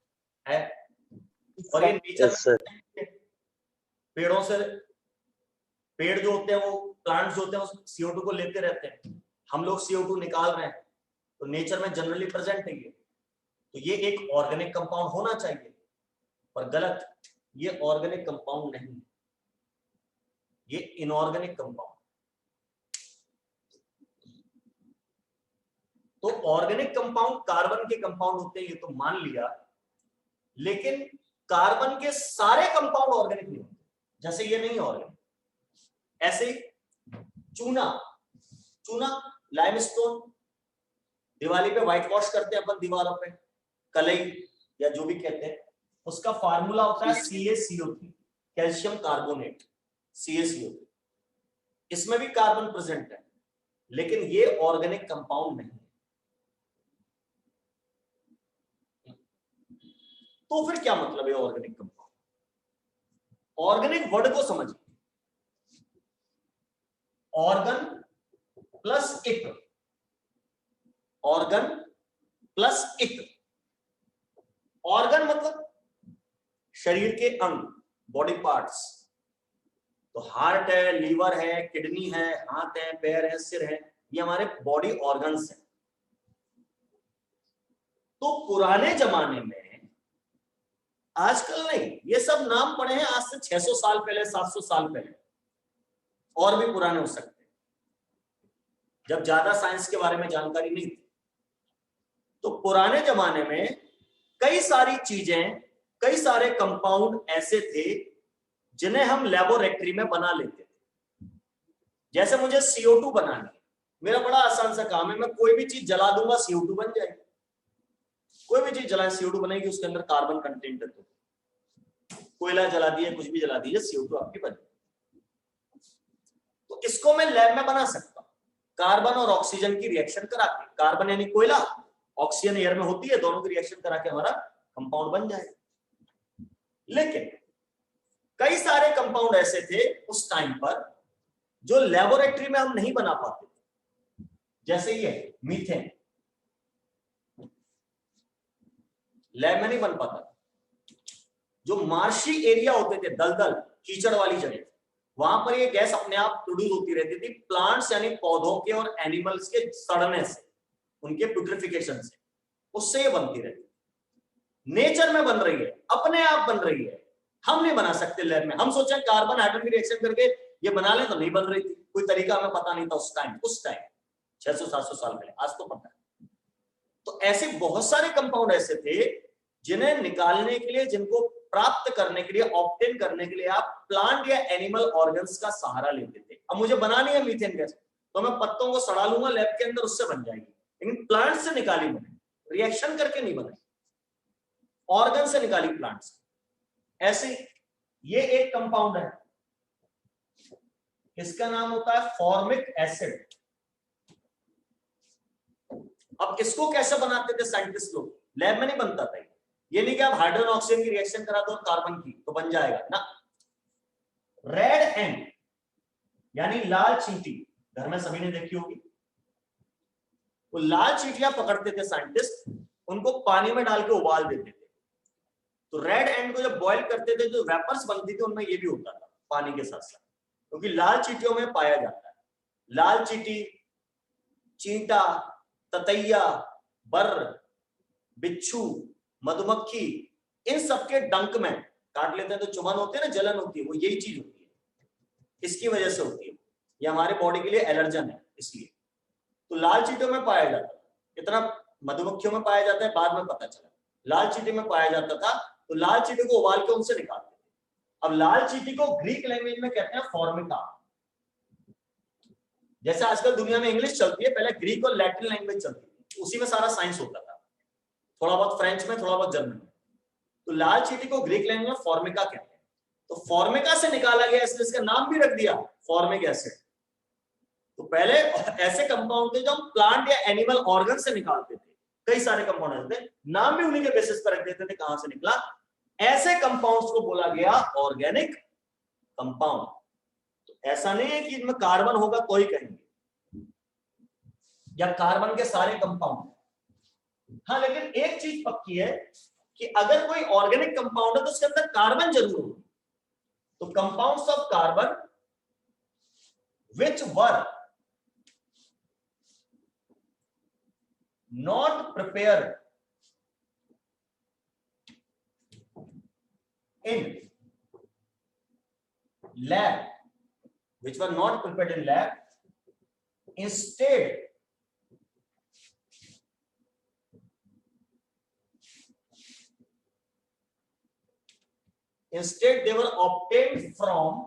है। और ये नेचर Yes, sir. पेड़ों से, पेड़ जो होते हैं वो, प्लांट्स जो होते हैं वो CO2 को लेते रहते हैं, हम लोग CO2 निकाल रहे हैं, तो नेचर में जनरली प्रेजेंट है ये। तो ये एक ऑर्गेनिक कंपाउंड होना चाहिए, पर गलत, ये ऑर्गेनिक कंपाउंड नहीं, ये इनऑर्गेनिक कंपाउंड। तो ऑर्गेनिक कंपाउंड कार्बन के कंपाउंड होते हैं, ये तो मान लिया, लेकिन कार्बन के सारे कंपाउंड ऑर्गेनिक नहीं होते। जैसे ये नहीं ऑर्गेनिक, ऐसे चूना, चूना लाइमस्टोन, दिवाली पे व्हाइट वॉश करते हैं अपन दीवारों पे, कलई या जो भी कहते हैं, उसका फार्मूला होता है CaCO3, कैल्शियम कार्बोनेट, CaCO3। इसमें भी कार्बन प्रेजेंट है, लेकिन ये ऑर्गेनिक कंपाउंड नहीं है। तो फिर क्या मतलब है ऑर्गेनिक कंपाउंड? ऑर्गेनिक वर्ड को समझिए, ऑर्गन प्लस इक, ऑर्गन प्लस इक। ऑर्गन मतलब शरीर के अंग, बॉडी पार्ट्स। तो हार्ट है, लीवर है, किडनी है, हाथ है, पैर है, सिर है, ये हमारे बॉडी ऑर्गन्स हैं। तो पुराने जमाने में, आजकल नहीं, ये सब नाम पड़े हैं आज से 600 साल पहले, 700 साल पहले, और भी पुराने हो सकते हैं, जब ज्यादा साइंस के बारे में जानकारी नहीं थी। तो पुराने जमाने में कई सारी चीजें, कई सारे कंपाउंड ऐसे थे जिन्हें हम लेबोरेटरी में बना लेते थे। जैसे मुझे CO2 बनानी है, मेरा बड़ा आसान सा काम है, मैं कोई भी चीज जला दूंगा CO2 बन जाएगी। कोई भी चीज जलाए CO2 बनेगी, उसके अंदर कार्बन कंटेंट है। तो कोयला जला दिए, कुछ भी जला दीजिए, CO2 आपकी बनेगी। तो इसको मैं लैब में बना सकता हूं, कार्बन और ऑक्सीजन की रिएक्शन करा के, कार्बन यानी कोयला, ऑक्सीजन एयर में होती है, दोनों की रिएक्शन करा के हमारा कंपाउंड बन जाएगा। लेकिन कई सारे कंपाउंड ऐसे थे उस टाइम पर जो लेबोरेटरी में हम नहीं बना पाते थे। जैसे ये मीथेन, लैब में नहीं बन पाता। जो मार्शी एरिया होते थे, दलदल, कीचड़ वाली जगह, वहां पर ये गैस अपने आप प्रोड्यूस होती रहती थी, प्लांट्स यानी पौधों के और एनिमल्स के सड़ने से, उनके प्यूट्रिफिकेशन से, उससे ये बनती रहती। नेचर में बन रही है, अपने आप बन रही है, हम नहीं बना सकते लैब में। हम सोचे कार्बन हाइड्रोजन की रिएक्शन करके ये बना ले, तो नहीं बन रही थी, कोई तरीका हमें पता नहीं था उस टाइम 600-700 साल पहले। आज तो पता है। तो ऐसे बहुत सारे कंपाउंड ऐसे थे जिन्हें निकालने के लिए, जिनको प्राप्त करने के लिए, ऑब्टेन करने के लिए आप प्लांट या एनिमल ऑर्गन्स का सहारा लेते थे। अब मुझे बनानी है मीथेन गैस, तो मैं पत्तों को सड़ा लूंगा लैब के अंदर, उससे बन जाएगी, लेकिन प्लांट से निकाली मैंने, रिएक्शन करके नहीं बनाई, ऑर्गन से निकाली प्लांट से। ऐसे ये एक कंपाउंड है, इसका नाम होता है फॉर्मिक एसिड। अब इसको कैसे बनाते थे साइंटिस्ट लोग, लैब में नहीं बनता था ये नहीं कि आप हाइड्रोजन ऑक्सीजन की रिएक्शन करा दो और कार्बन की तो बन जाएगा ना। रेड एंड यानी लाल चींटी, घर में सभी ने देखी होगी, वो लाल चींटियां पकड़ते थे साइंटिस्ट, उनको पानी में डाल के उबाल देते थे। तो रेड एंड को जब बॉईल करते थे, जो वेपर्स बनती थी उनमें ये भी होता था पानी के साथ साथ, क्योंकि लाल चींटियों में पाया जाता है। लाल चींटी, चींटा, ततैया, बर्र, बिच्छू, मधुमक्खी, इन सबके डंक में काट लेते हैं तो चुभन होती है ना, जलन होती है, वो यही चीज होती है, इसकी वजह से होती है। ये हमारे बॉडी के लिए एलर्जन है इसलिए। तो लाल चींटियों में पाया जाता है, इतना मधुमक्खियों में पाया जाता है बाद में पता चला, लाल चींटी में पाया जाता था। तो लाल चींटी को उबाल के उनसे निकालते थे। अब लाल चींटी को ग्रीक लैंग्वेज में कहते हैं फॉर्मिका। जैसे आजकल दुनिया में इंग्लिश चलती है, पहले ग्रीक और लैटिन लैंग्वेज चलती थी, उसी में सारा साइंस होता था, थोड़ा बहुत फ्रेंच में, थोड़ा बहुत जर्मन में। तो लाल चींटी को ग्रीक लैंग्वेज में फॉर्मिका कहते हैं। तो फॉर्मिका से निकाला गया, इसलिए इसका नाम भी रख दिया फॉर्मिक एसिड। तो पहले ऐसे कंपाउंड थे जो हम प्लांट या एनिमल ऑर्गन से निकालते थे, कई सारे कंपाउंड थे, नाम भी उन्हीं के बेसिस पर रख देते थे कहां से निकला। ऐसे कंपाउंड्स को बोला गया ऑर्गेनिक कंपाउंड। तो ऐसा नहीं है कि इनमें कार्बन होगा तो ही कहेंगे, या कार्बन के सारे कंपाउंड। हाँ, लेकिन एक चीज पक्की है कि अगर कोई ऑर्गेनिक कंपाउंड है तो उसके अंदर कार्बन जरूर होगा। तो compounds of carbon which were not prepared in lab, which were not prepared in lab, instead they were obtained from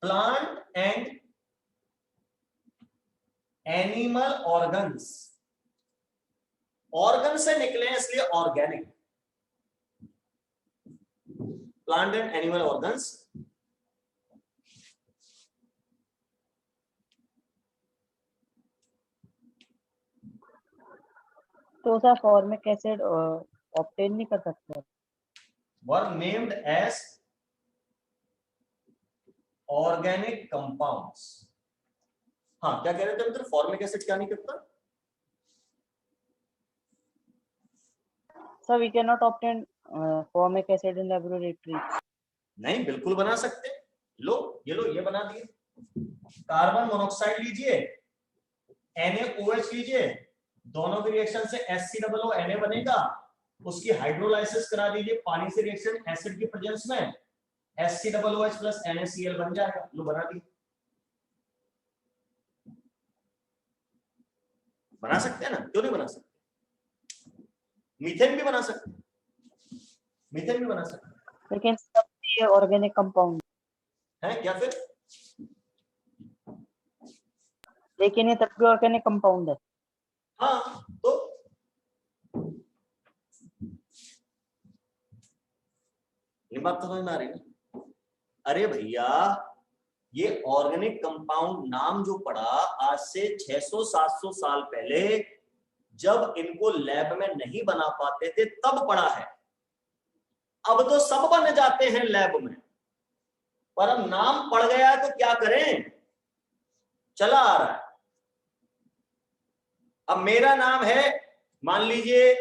plant and animal organs. Organ से निकले हैं इसलिए organic, plant and animal organs. तो sir formic acid obtain नहीं कर सकते, were named as organic compounds. हाँ, क्या कह रहे थे मित्र, फॉर्मिक एसिड क्या नहीं करता? Sir we can not obtain formic acid in laboratory. नहीं, बिल्कुल बना सकते। लो ये बना दिए। कार्बन मोनोऑक्साइड लीजिए, NaOH लीजिए, दोनों की रिएक्शन से HCOO Na बनेगा, उसकी हाइड्रोलाइसिस करा दीजिए पानी से रिएक्शन एसिड की प्रेजेंस में, HCOOH प्लस NaCl बन जाएगा। लो बना दिए। बना सकते हैं ना, क्यों नहीं बना सकते? मीथेन भी बना सकते, मीथेन भी बना सकते, लेकिन ये ऑर्गेनिक कंपाउंड है क्या फिर? लेकिन ये तब भी ऑर्गेनिक कंपाउंड है। हाँ, तो ये बात तो समझ में आ रही है। अरे भैया, ये ऑर्गेनिक कंपाउंड नाम जो पड़ा आज से 600-700 साल पहले, जब इनको लैब में नहीं बना पाते थे तब पड़ा है। अब तो सब बन जाते हैं लैब में, पर अब नाम पड़ गया तो क्या करें, चला आ रहा है। अब मेरा नाम है, मान लीजिए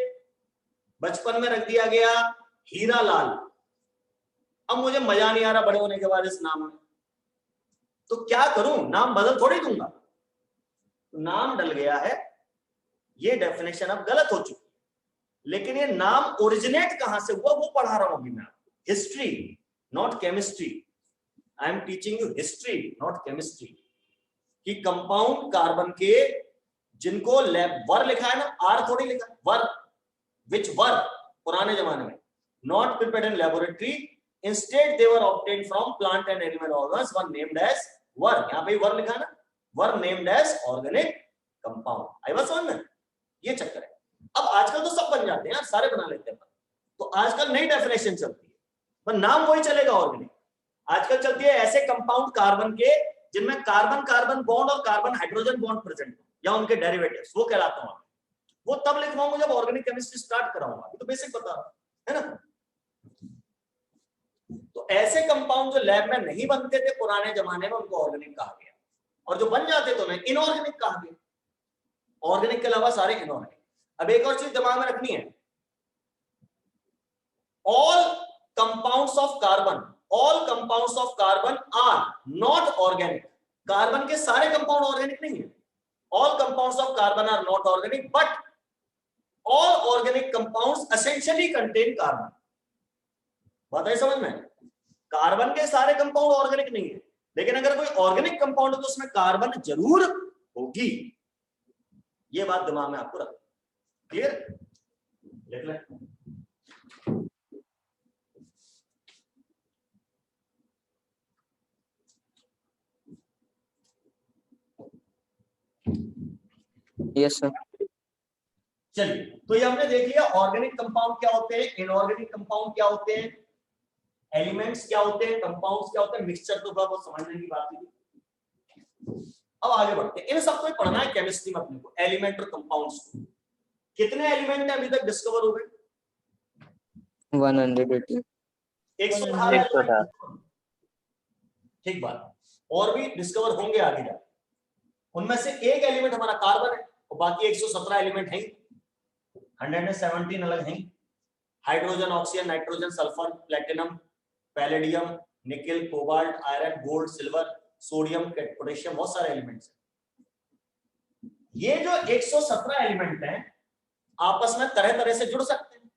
बचपन में रख दिया गया हीरा लाल, अब मुझे मजा नहीं आ रहा बड़े होने के बाद इस नाम में, तो क्या करूं, नाम बदल थोड़ी दूंगा। नाम डल गया है, ये डेफिनेशन अब गलत हो चुकी है, लेकिन ये नाम ओरिजिनेट कहां से हुआ वो पढ़ा रहा हूं अभी मैं। History not chemistry, I am teaching you history not chemistry, कि कंपाउंड कार्बन के जिनको वर लिखा है ना, आर थोड़ी लिखा है, वर, विच वर, पुराने जमाने में, not prepared in laboratory, instead they were obtained from plant and animal organs, were named as were, यहाँ पे वर लिखा है ना, were named as organic compound. आई बात समझ में? ये चक्कर है। अब आजकल तो सब बन जाते हैं यार, सारे बना लेते हैं, तो आजकल नई डेफिनेशन चलती है, पर नाम वही चलेगा ऑर्गेनिक। आजकल चलती है ऐसे कंपाउंड कार्बन के जिनमें कार्बन कार्बन बॉन्ड और कार्बन हाइड्रोजन बॉन्ड प्रेजेंट हो या उनके डेरिवेटिव्स, वो कहलाता हूं। वो तब लिखवाऊंगा जब ऑर्गेनिक केमिस्ट्री स्टार्ट कराऊंगा, अभी तो बेसिक बता रहा हूं, है ना। तो ऐसे कंपाउंड जो लैब में नहीं बनते थे पुराने जमाने में, उनको ऑर्गेनिक कहा गया, और जो बन जाते थे उन्हें इनऑर्गेनिक कहा गया। ऑर्गेनिक के अलावा सारे इनऑर्गेनिक। अब एक और चीज दिमाग में रखनी है, all compounds of carbon, all compounds of carbon are not organic. Carbon के सारे कंपाउंड ऑर्गेनिक नहीं है। All compounds of carbon are not organic, but all organic compounds essentially contain carbon. बात है समझ में? कार्बन के सारे कंपाउंड ऑर्गेनिक नहीं है, लेकिन अगर कोई ऑर्गेनिक कंपाउंड है तो उसमें कार्बन जरूर होगी। ये बात दिमाग में आपको रखना। क्लियर? लिख लें। Yes sir. चलिए, तो ये हमने देख लिया ऑर्गेनिक कंपाउंड क्या होते हैं, इनऑर्गेनिक कंपाउंड क्या होते हैं, एलिमेंट्स क्या होते हैं, कंपाउंड्स क्या होते हैं, मिक्सचर तो थोड़ा बहुत समझने की बात थी। अब आगे बढ़ते हैं। इन सबको पढ़ना है केमिस्ट्री में अपने को, एलिमेंट और कंपाउंड्स को। कितने एलिमेंट है अभी तक डिस्कवर हो गए? 180। 118। ठीक बात। और भी डिस्कवर होंगे आगे जाकर। उनमें से एक एलिमेंट हमारा कार्बन है और बाकी 117 एलिमेंट हैं, 117 अलग हैं। Hydrogen, oxygen, nitrogen, sulphur, platinum, palladium, nickel, cobalt, iron, gold, silver, sodium, potassium, बहुत सारे एलिमेंट्स हैं। ये जो 117 एलिमेंट हैं आपस में तरह तरह से जुड़ सकते हैं।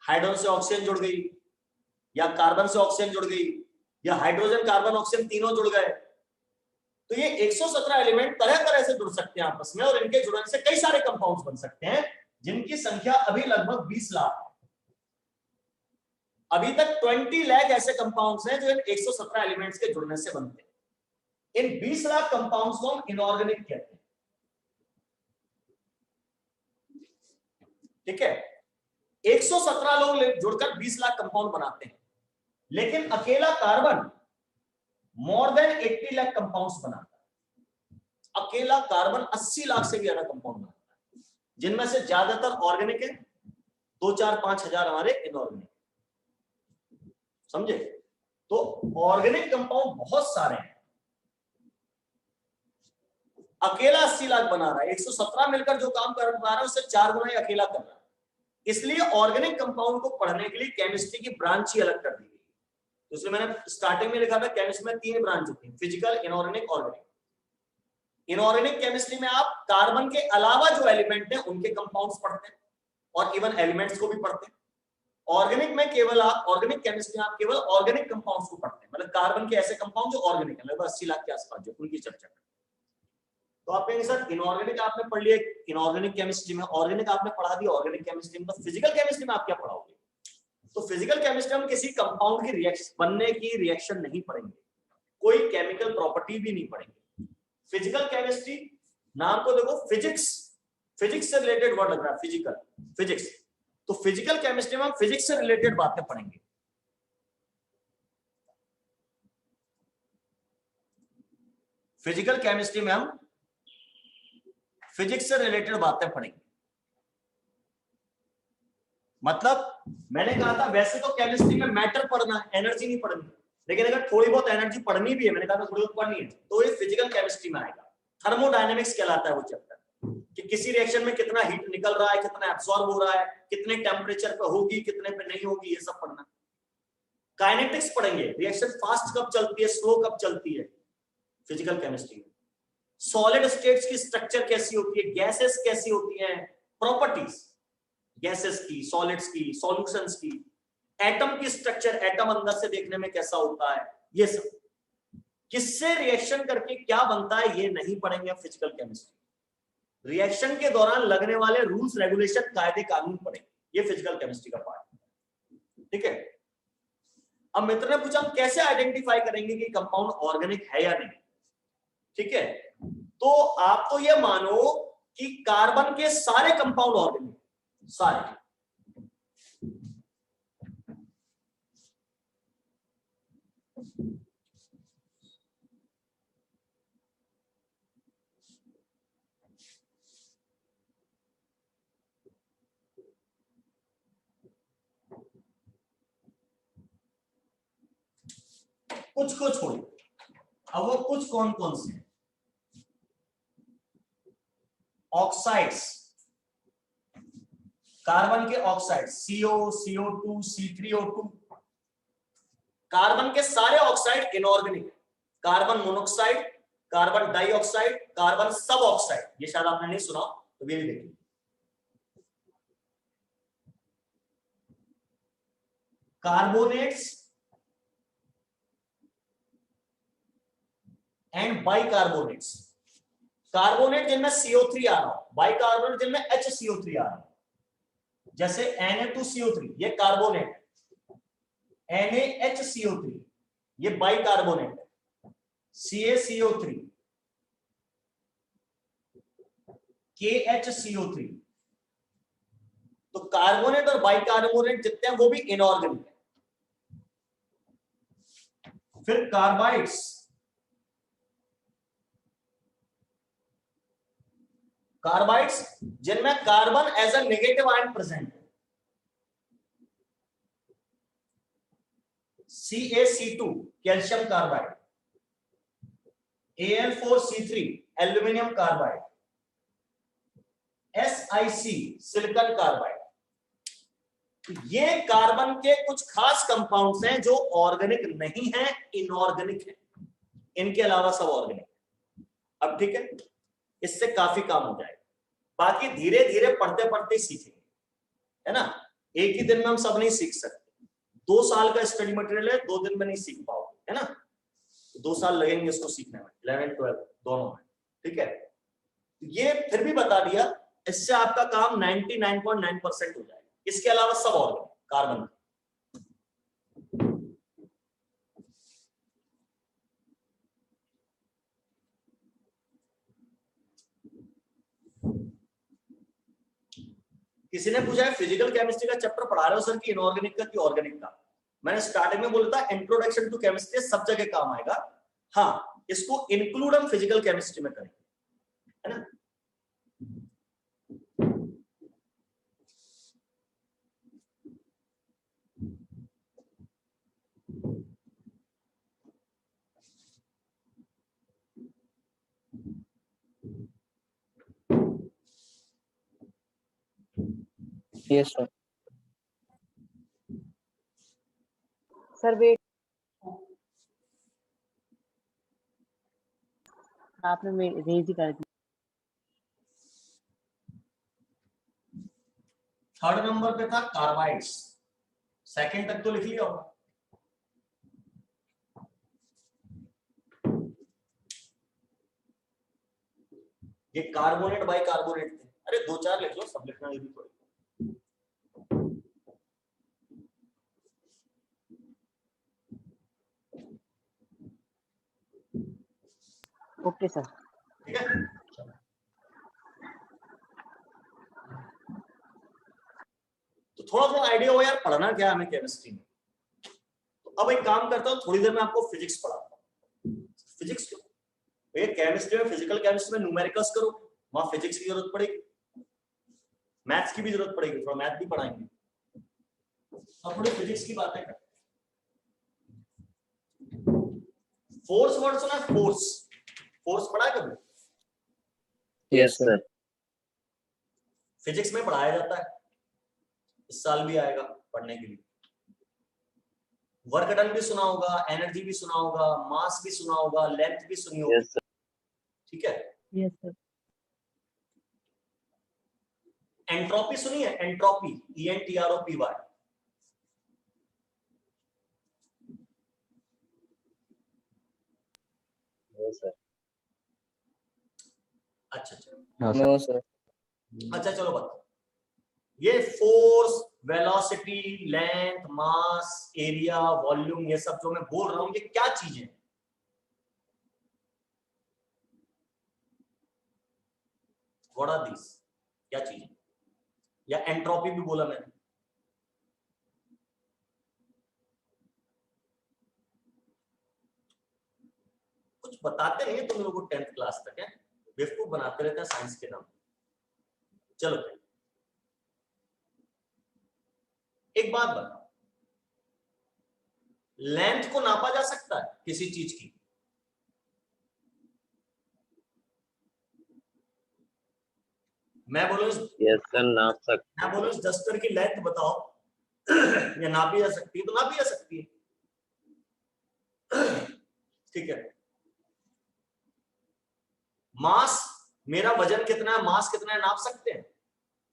हाइड्रोजन से ऑक्सीजन जुड़ गई, या कार्बन से ऑक्सीजन जुड़ गई, या हाइड्रोजन कार्बन ऑक्सीजन तीनों जुड़ गए। तो ये 117 एलिमेंट तरह तरह से जुड़ सकते हैं आपस में, और इनके जुड़ने से कई सारे कंपाउंड्स बन सकते हैं, जिनकी संख्या अभी लगभग 20 लाख है। अभी तक 20 लाख ऐसे कंपाउंड्स हैं जो इन 117 एलिमेंट्स के जुड़ने से बनते हैं। इन 20 लाख कंपाउंड्स को हम इनऑर्गेनिक कहते हैं। ठीक है, 117 लोग जुड़कर 20 लाख कंपाउंड बनाते हैं, लेकिन अकेला carbon more than 80 lakh compounds बनाता है। अकेला कार्बन 80 लाख से भी ज्यादा कंपाउंड बनाता है, जिनमें से ज्यादातर ऑर्गेनिक है, 2-4-5 हजार हमारे इनऑर्गेनिक। समझे? तो ऑर्गेनिक कंपाउंड बहुत सारे हैं। अकेला 80 लाख बना रहा है, 117 मिलकर जो काम कर पा रहा है उससे 4 गुना ही अकेला कर रहा है। इसलिए ऑर्गेनिक कंपाउंड को पढ़ने के लिए केमिस्ट्री की ब्रांच ही अलग कर दी गई। तो इसलिए मैंने स्टार्टिंग में लिखा था केमिस्ट्री में 3 ब्रांच होती है, physical, inorganic, organic. Inorganic chemistry में आप कार्बन के अलावा जो एलिमेंट है उनके कंपाउंड्स पढ़ते हैं, और इवन एलिमेंट्स को भी पढ़ते हैं। ऑर्गेनिक में केवल आप, ऑर्गेनिक केमिस्ट्री में आप केवल ऑर्गेनिक कंपाउंड्स को पढ़ते हैं, मतलब कार्बन के ऐसे कंपाउंड जो ऑर्गेनिक है, लगभग 80 लाख के आसपास, जो उनकी चर्चा करें। तो आप कहेंगे सर इनऑर्गेनिक आपने पढ़ लिया इनऑर्गेनिक केमिस्ट्री में, ऑर्गेनिक आपने पढ़ा दिया ऑर्गेनिक केमिस्ट्री में, तो फिजिकल केमिस्ट्री में आप क्या पढ़ाओगे? तो फिजिकल केमिस्ट्री में किसी कंपाउंड की रिएक्शन बनने की रिएक्शन नहीं पढ़ेंगे, कोई केमिकल प्रॉपर्टी भी नहीं पढ़ेंगे। फिजिकल केमिस्ट्री नाम को देखो, फिजिक्स, फिजिक्स से रिलेटेड वर्ड लग रहा है, फिजिकल, फिजिक्स। तो फिजिकल केमिस्ट्री में हम फिजिक्स से रिलेटेड बातें पढ़ेंगे। फिजिकल केमिस्ट्री में हम फिजिक्स से रिलेटेड बातें पढ़ेंगे। मतलब मैंने कहा था वैसे तो केमिस्ट्री में मैटर पढ़ना है, एनर्जी नहीं पढ़नी, लेकिन अगर थोड़ी बहुत एनर्जी पढ़नी भी है, मैंने कहा था थोड़ी बहुत पढ़नी है, तो ये फिजिकल केमिस्ट्री में आएगा। थर्मोडायनेमिक्स कहलाता है वो चैप्टर, कि किसी रिएक्शन में कितना हीट निकल रहा है, कितना एब्सॉर्ब हो रहा है, कितने टेम्परेचर पे होगी, कितने पे नहीं होगी, ये सब पढ़ना। काइनेटिक्स पढ़ेंगे, रिएक्शन फास्ट कब चलती है, स्लो कब चलती है, फिजिकल केमिस्ट्री में। सॉलिड स्टेट्स की स्ट्रक्चर कैसी होती है, गैसेस कैसी होती हैं, प्रॉपर्टीज गैसेस की, सॉलिड्स की, सॉल्यूशंस की, एटम की स्ट्रक्चर, एटम अंदर से देखने में कैसा होता है, ये सब। किससे रिएक्शन करके क्या बनता है ये नहीं पढ़ेंगे फिजिकल केमिस्ट्री। रिएक्शन के दौरान लगने वाले रूल्स रेगुलेशन कायदे कानून पढ़े, ये फिजिकल केमिस्ट्री का पार्ट है। ठीक है, अब मित्र ने पूछा हम कैसे आइडेंटिफाई करेंगे कि कंपाउंड ऑर्गेनिक है या नहीं। ठीक है, तो आप तो ये मानो कि कार्बन के सारे कंपाउंड ऑर्गेनिक, सारे। कुछ को छोड़िए, अब वो कुछ कौन कौन से हैं? ऑक्साइड्स, कार्बन के oxide CO, CO2, C3O2, carbon के सारे oxide inorganic, carbon monoxide, carbon dioxide, carbon सब ऑक्साइड, ये शायद आपने नहीं सुना तो ये भी देखिए। कार्बोनेट्स एंड बाइकार्बोनेट्स, कार्बोनेट जिनमें CO3 आ रहा हो, बाइकार्बोनेट जिनमें HCO3 आ रहा हो, जैसे Na2CO3 ये कार्बोनेट, NaHCO3 ये बाइकार्बोनेट है, CaCO3, KHCO3, तो कार्बोनेट और बाइकार्बोनेट जितने हैं वो भी इनऑर्गेनिक है। फिर कार्बाइड्स, कार्बाइड्स जिनमें carbon as a negative ion present है, CaC2 calcium carbide, Al4C3 aluminium carbide, SiC silicon carbide. ये कार्बन के कुछ खास कंपाउंड्स हैं जो ऑर्गेनिक नहीं है, इनऑर्गेनिक है, इनके अलावा सब ऑर्गेनिक। अब ठीक है, इससे काफी काम हो जाएगा, बाकी धीरे धीरे पढ़ते पढ़ते सीखेंगे, है ना। एक ही दिन में हम सब नहीं सीख सकते, 2 साल का स्टडी मटेरियल है, 2 दिन में नहीं सीख पाओगे, है ना। 2 साल लगेंगे इसको सीखने में, 11 12 दोनों में। ठीक है, ये फिर भी बता दिया, इससे आपका काम 99.9% हो जाएगा। इसके अलावा सब ऑर्गेनिक कार्बन। किसी ने पूछा है फिजिकल केमिस्ट्री का चैप्टर पढ़ा रहे हो सर कि इनऑर्गेनिक का कि ऑर्गेनिक का। मैंने स्टार्टिंग में बोला था इंट्रोडक्शन टू केमिस्ट्री सब जगह काम आएगा, हाँ इसको इंक्लूड हम फिजिकल केमिस्ट्री में करेंगे, है ना। Yes, sir. सर वेट, आपने रेज ही कर दी। थर्ड नंबर पे था कार्बाइड्स, सेकंड तक तो लिख लिया होगा। ये कार्बोनेट बाई कार्बोनेट थे, अरे 2-4 लिख लो, सब लिखना ये भी थोड़ी। Okay sir. ठीक है, तो थोड़ा थोड़ा आइडिया हो यार पढ़ना क्या है हमें केमिस्ट्री में। तो अब एक काम करता हूँ, थोड़ी देर में आपको फिजिक्स पढ़ाता हूँ। फिजिक्स क्यों भैया, केमिस्ट्री में फिजिकल केमिस्ट्री में न्यूमेरिकल्स करो, वहां फिजिक्स की जरूरत पड़ेगी, मैथ्स की भी जरूरत पड़ेगी, थोड़ा मैथ भी पढ़ाएंगे। अब थोड़ी फिजिक्स की बातें करते हैं। फोर्स वर्ड सुना है? फोर्स, फोर्स पढ़ा है कभी? Yes sir. फिजिक्स में पढ़ाया जाता है, इस साल भी आएगा पढ़ने के लिए। वर्क डन भी सुना होगा, एनर्जी भी सुना होगा, मास भी सुना होगा, लेंथ भी सुनी होगी। Yes sir. ठीक है, यस सर। एंट्रोपी सुनी है? Entropy, ENTROPY। Yes sir. अच्छा अच्छा नो सर। अच्छा, चलो बताओ, ये फोर्स, वेलोसिटी, लेंथ, मास, एरिया, वॉल्यूम, ये सब जो मैं बोल रहा हूं, ये क्या चीजें हैं? What are this? क्या चीजें? या एंट्रोपी भी बोला मैंने। कुछ बताते नहीं तुम लोगों को 10th क्लास तक है, बेवकूफ बनाते रहते हैं साइंस के नाम। चलो एक बात बताओ, लेंथ को नापा जा सकता है किसी चीज की? मैं बोलूं यस सर, नाप सकते। मैं बोलूं इस डस्टर की लेंथ बताओ, या नापी जा सकती है? तो नापी जा सकती है, ठीक है। मास, मेरा वजन कितना है, मास कितना है, नाप सकते हैं?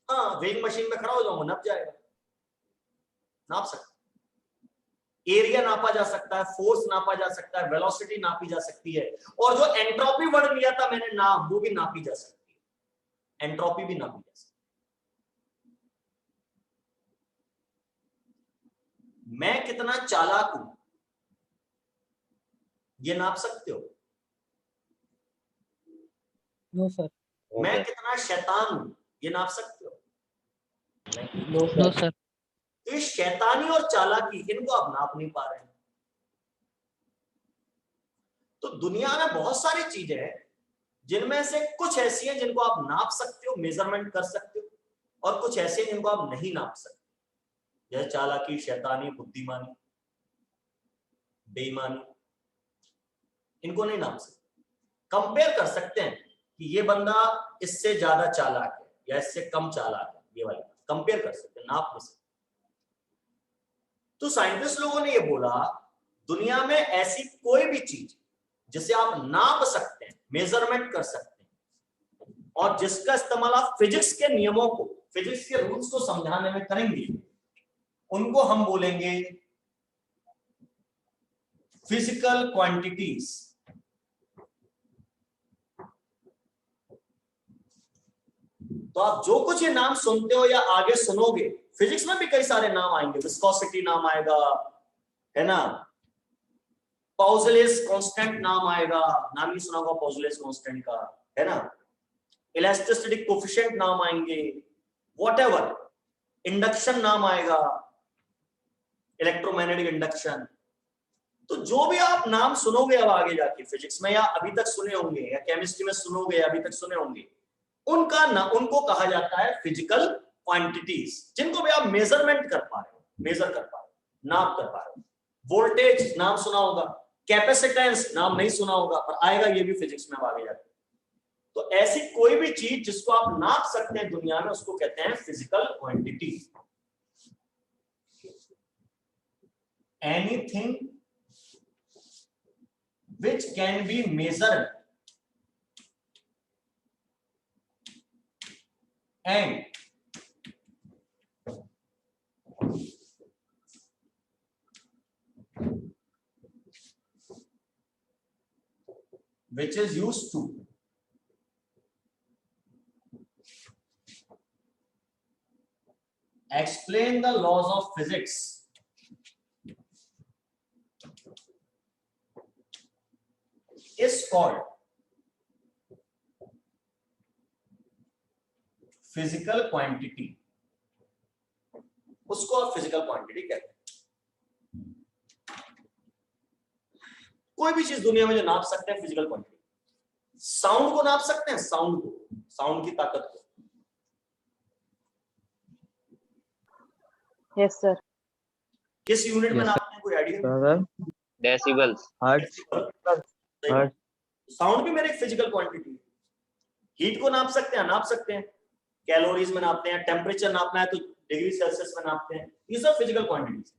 हाँ, वेइंग मशीन में खड़ा हो जाऊंगा, नाप जाएगा, नाप सकते। एरिया नापा जा सकता है, फोर्स नापा जा सकता है, वेलोसिटी नापी जा सकती है, और जो एंट्रोपी वर्ड लिया था मैंने नाम, वो भी नापी जा सकती है, एंट्रोपी भी नापी जा सकती है। मैं कितना चालाक हूं, ये नाप सकते हो? No sir. मैं कितना शैतान हूं, ये नाप सकते हो? No no sir. सर। तो ये शैतानी और चालाकी, इनको आप नाप नहीं पा रहे हैं। तो दुनिया में बहुत सारी चीजें हैं जिनमें से कुछ ऐसी हैं जिनको आप नाप सकते हो, मेजरमेंट कर सकते हो, और कुछ ऐसे हैं जिनको आप नहीं नाप सकते, जैसे चालाकी, शैतानी, बुद्धिमानी, बेईमानी, इनको नहीं नाप सकते। कंपेयर कर सकते हैं कि ये बंदा इससे ज्यादा चालाक है या इससे कम चालाक है, ये वाली कंपेयर कर सकते हैं, नाप नहीं सकते। तो साइंटिस्ट लोगों ने ये बोला, दुनिया में ऐसी कोई भी चीज जिसे आप नाप सकते हैं, मेजरमेंट कर सकते हैं, और जिसका इस्तेमाल आप फिजिक्स के नियमों को, फिजिक्स के रूल्स को समझाने में करेंगे, उनको हम बोलेंगे फिजिकल क्वांटिटीज। तो आप जो कुछ ये नाम सुनते हो या आगे सुनोगे, फिजिक्स में भी कई सारे नाम आएंगे, विस्कोसिटी नाम आएगा, है ना, पाउजलेस कांस्टेंट नाम आएगा, नाम ही सुना होगा पाउजलेस कांस्टेंट का, है ना, इलास्टिसिटी कोफिशिएंट नाम आएंगे, व्हाटएवर, इंडक्शन नाम आएगा, इलेक्ट्रोमैग्नेटिक इंडक्शन। तो जो भी आप नाम सुनोगे अब आगे जाके फिजिक्स में, या अभी तक सुने होंगे, या केमिस्ट्री में सुनोगे, या अभी तक सुने होंगे, उनका ना, उनको कहा जाता है फिजिकल क्वांटिटीज, जिनको भी आप मेजरमेंट कर पा रहे हो, मेजर कर पा रहे हो, नाप कर पा रहे हो। वोल्टेज नाम सुना होगा, कैपेसिटेंस नाम नहीं सुना होगा, पर आएगा ये भी फिजिक्स में आगे जाके। तो ऐसी कोई भी चीज जिसको आप नाप सकते हैं दुनिया में, उसको कहते हैं physical quantity. Anything which can be measured and which is used to explain the laws of physics is called physical quantity. उसको आप फिजिकल क्वांटिटी कहते हैं। कोई भी चीज दुनिया में जो नाप सकते हैं, फिजिकल क्वांटिटी। साउंड को नाप सकते हैं, साउंड को, साउंड की ताकत को। Yes sir. किस यूनिट में Yes, नापते हैं, कोई idea? Sir decibels. Hertz. Hertz. Sound भी मेरे एक फिजिकल क्वांटिटी है। हीट को नाप सकते हैं, नाप सकते हैं, कैलोरीज में नापते हैं, टेम्परेचर नापना है तो डिग्री सेल्सियस में नापते हैं, ये सब फिजिकल क्वांटिटीज।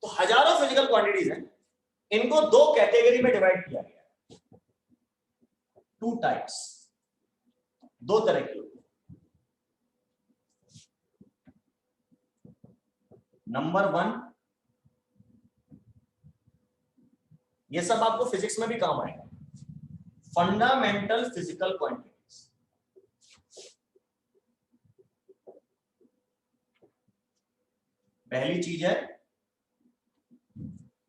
तो हजारों फिजिकल क्वांटिटीज हैं, इनको दो कैटेगरी में डिवाइड किया गया है, टू टाइप्स, दो तरह की। नंबर वन, ये सब आपको फिजिक्स में भी काम आएगा, फंडामेंटल फिजिकल क्वांटिटीज। पहली चीज है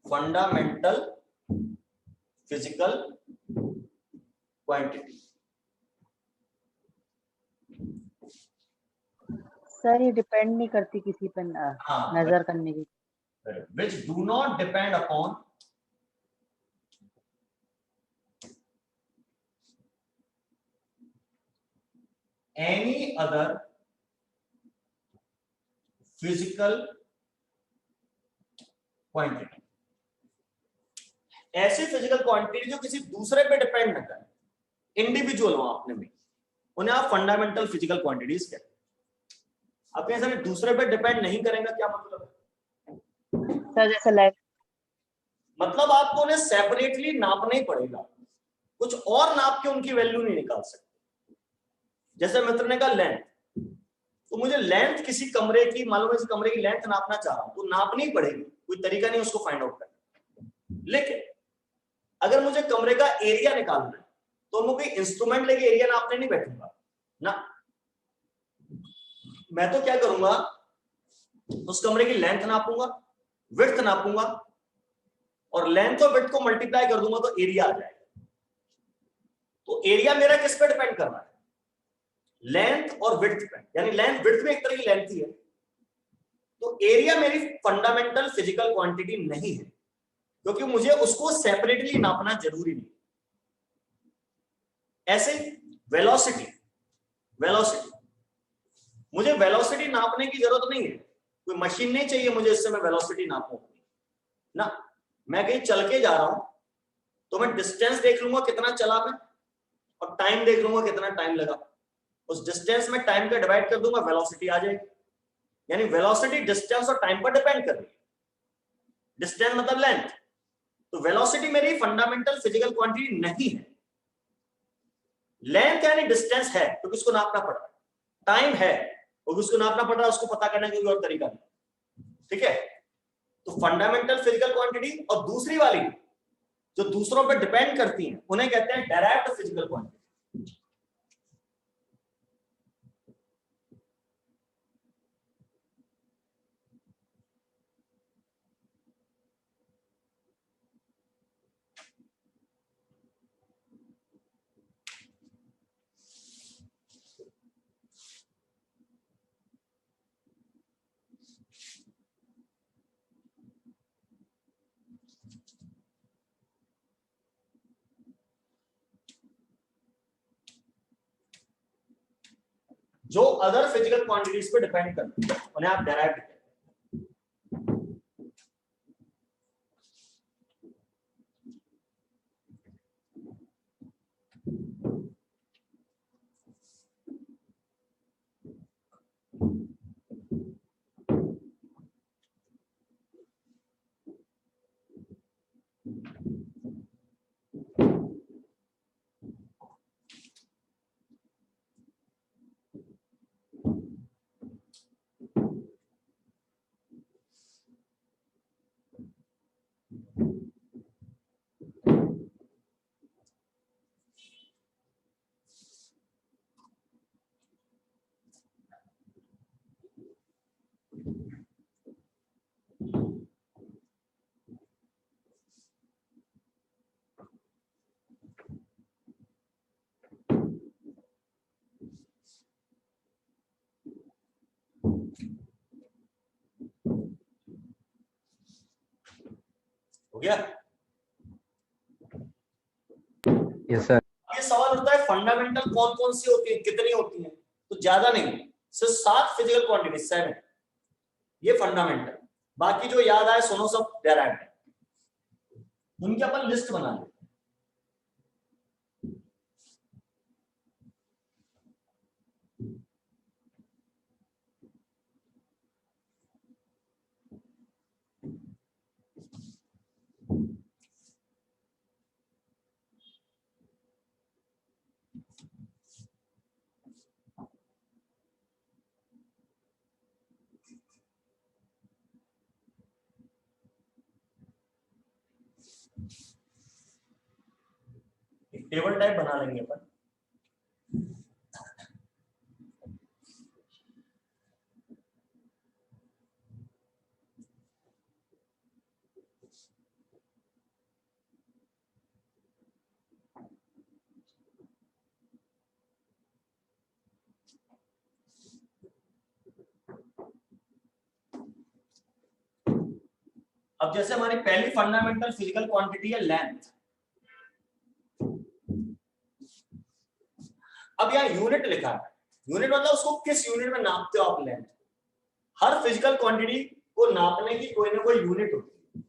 फंडामेंटल फिजिकल क्वांटिटी। सर ये डिपेंड नहीं करती किसी पे हाँ, नजर करने की। which do not depend upon any other physical quantity। ऐसी फिजिकल क्वांटिटी जो किसी दूसरे पे डिपेंड न करे, इंडिविजुअल हो अपने में, उन्हें आप फंडामेंटल फिजिकल क्वांटिटीज कहते हैं। आप ऐसे दूसरे पे डिपेंड नहीं करेंगे, क्या मतलब है? सर जैसे लाइक मतलब आपको उन्हें सेपरेटली नापना ही पड़ेगा, कुछ और नाप के उनकी वैल्यू नहीं निकाल सकते। जैसे मित्र ने कहा लेंथ, तो मुझे लेंथ किसी कमरे की, मालूम है इस कमरे की लेंथ नापना चाह रहा हूं तो नापनी ही पड़ेगी, कोई तरीका नहीं उसको फाइंड आउट करने। लेकिन अगर मुझे कमरे का एरिया निकालना है तो मैं कोई इंस्ट्रूमेंट लेके एरिया नापने नहीं बैठूंगा ना। मैं तो क्या करूंगा, उस कमरे की लेंथ नापूंगा, विड्थ नापूंगा, और लेंथ और विड्थ को मल्टीप्लाई कर दूंगा तो एरिया आ जाएगा। तो एरिया मेरा किस पे डिपेंड कर रहा है? लेंथ और विड्थ पे। यानी लेंथ विड्थ में एक तरह की लेंथ ही है, तो एरिया मेरी फंडामेंटल फिजिकल क्वांटिटी नहीं है, क्योंकि मुझे उसको सेपरेटली नापना जरूरी नहीं। ऐसे वेलोसिटी, वेलोसिटी मुझे वेलोसिटी नापने की जरूरत नहीं है, कोई मशीन नहीं चाहिए मुझे इससे मैं वेलोसिटी नापूं ना। मैं कहीं चल के जा रहा हूं तो मैं डिस्टेंस देख लूंगा कितना चला मैं, और टाइम देख लूंगा कितना टाइम लगा, उस डिस्टेंस में टाइम का डिवाइड कर दूंगा, वेलोसिटी आ जाएगी। यानी वेलोसिटी डिस्टेंस और टाइम पर डिपेंड कर रही है। डिस्टेंस मतलब लेंथ, तो वेलोसिटी मेरी फंडामेंटल फिजिकल क्वांटिटी नहीं है। लेंथ यानी डिस्टेंस है क्योंकि उसको नापना पड़ रहा है, टाइम है क्योंकि उसको नापना पड़ रहा है, उसको पता करने का कोई और तरीका नहीं। ठीक है, तो फंडामेंटल फिजिकल क्वांटिटी और दूसरी वाली जो दूसरों पर डिपेंड करती हैं उन्हें कहते हैं डायरेक्ट फिजिकल क्वांटिटी। जो अदर फिजिकल क्वांटिटीज पे डिपेंड करते हैं उन्हें आप डायरेक्ट कहते हैं। हो गया? Yes sir. ये सवाल उठता है फंडामेंटल कौन कौन सी होती है, कितनी होती है? तो ज्यादा नहीं, सिर्फ 7 फिजिकल क्वांटिटी, 7 ये फंडामेंटल। बाकी जो याद आए सुनो सब डायरेक्ट है, उनकी अपन लिस्ट बना लें। टेबल टाइप बना लेंगे अपन। अब जैसे हमारी पहली फंडामेंटल फिजिकल क्वांटिटी है लेंथ। अब यहाँ यूनिट लिखा है, यूनिट मतलब उसको किस यूनिट में नापते हो आप लेंथ। हर फिजिकल क्वांटिटी को नापने की कोई ना कोई यूनिट होती है।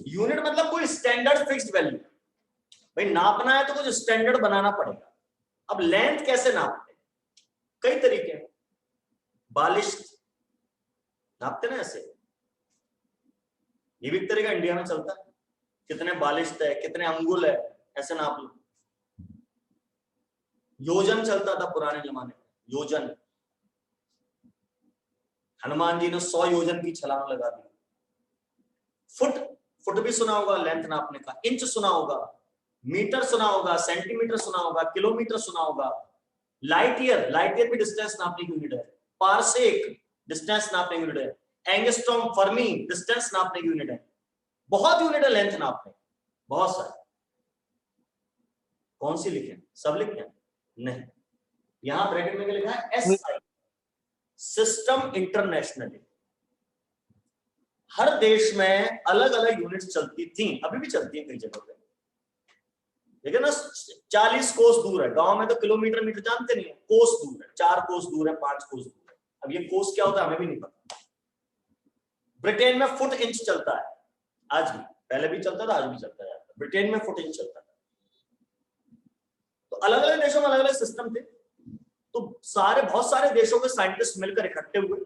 यूनिट मतलब कोई स्टैंडर्ड फिक्स्ड वैल्यू। भाई नापना है तो कुछ स्टैंडर्ड बनाना पड़ेगा। अब लेंथ कैसे नापते हैं? कई तरीके हैं। बालिश नापते ना ऐसे, ये भी एक तरीका इंडिया में चलता है। कितने बालिश्त है, कितने अंगुल है, ऐसे नाप लो। योजन चलता था पुराने जमाने में, योजन। हनुमान जी ने 100 योजन की छलांग लगा दी। फुट, फुट भी सुना होगा लेंथ नापने का। इंच सुना होगा, मीटर सुना होगा, सेंटीमीटर सुना होगा, किलोमीटर सुना होगा। लाइट ईयर, लाइट ईयर भी डिस्टेंस नापने की यूनिट है। पारसेक डिस्टेंस नापने की यूनिट है। एंगस्ट्रॉम, फर्मी डिस्टेंस नापने की यूनिट है। बहुत यूनिट है लेंथ नापने, बहुत सारे। कौन सी लिखे? सब लिखे नहीं। यहां ब्रैकेट में लिखा है SI, सिस्टम इंटरनेशनल। हर देश में अलग अलग यूनिट्स चलती थी, अभी भी चलती है कई जगह पे। लेकिन ना 40 कोस दूर है। गांव में तो किलोमीटर मीटर जानते नहीं है, कोस दूर है, 4 कोस दूर है, 5 कोस दूर है। अब ये कोस क्या होता है हमें भी नहीं पता। ब्रिटेन में फुट इंच चलता है आज भी, पहले भी चलता था, आज भी चलता है। ब्रिटेन में फुट इंच चलता था। तो अलग अलग देशों में अलग अलग सिस्टम थे। तो बहुत सारे देशों के साइंटिस्ट मिलकर इकट्ठे हुए।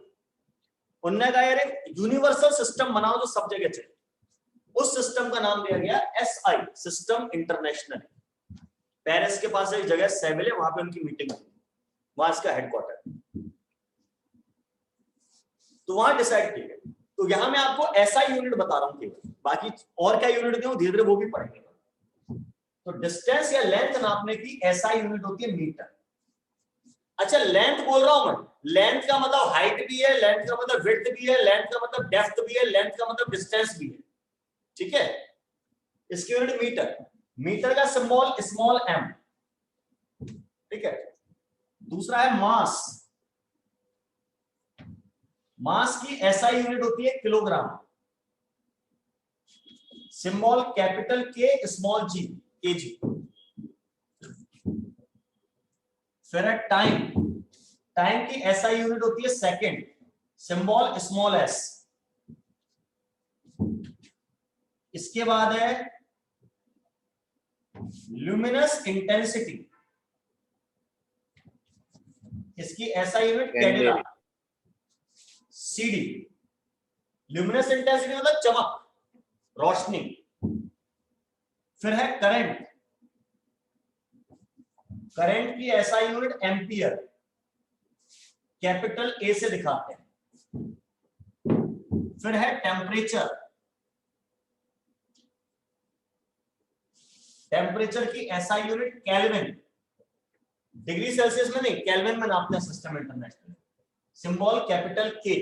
उन्होंने कहा यार एक यूनिवर्सल सिस्टम बनाओ जो सब जगह चले। उस सिस्टम का नाम दिया गया SI, सिस्टम इंटरनेशनल। पेरिस के पास एक जगह सेविल है, वहां पे उनकी मीटिंग हुई, वहां इसका हेडक्वार्टर। तो वहां डिसाइड किया। तो यहां मैं आपको SI यूनिट बता रहा हूं केवल, बाकी और क्या यूनिट दी धीरे धीरे वो भी पढ़ेंगे। तो डिस्टेंस या लेंथ नापने की SI यूनिट होती है मीटर। अच्छा लेंथ बोल रहा हूं मैं, लेंथ का मतलब हाइट भी है, लेंथ का मतलब विड्थ भी है, लेंथ का मतलब डेप्थ भी है, लेंथ का मतलब डिस्टेंस भी है। ठीक है, इसकी यूनिट मीटर। मीटर का सिंबल स्मॉल m। ठीक है, दूसरा है मास। मास की SI यूनिट होती है kilogram. Symbol capital K small g, kg। फिर है टाइम। टाइम की SI यूनिट होती है सेकंड, सिंबल स्मॉल s। इसके बाद है ल्यूमिनस इंटेंसिटी। इसकी SI unit candela, CD। Luminous intensity मतलब चमक, रोशनी। फिर है करंट। करंट की SI unit ampere, capital A से दिखाते हैं। फिर है टेम्परेचर। टेम्परेचर की SI unit kelvin. Degree Celsius में नहीं, केल्विन में नापते हैं system international. Symbol capital K।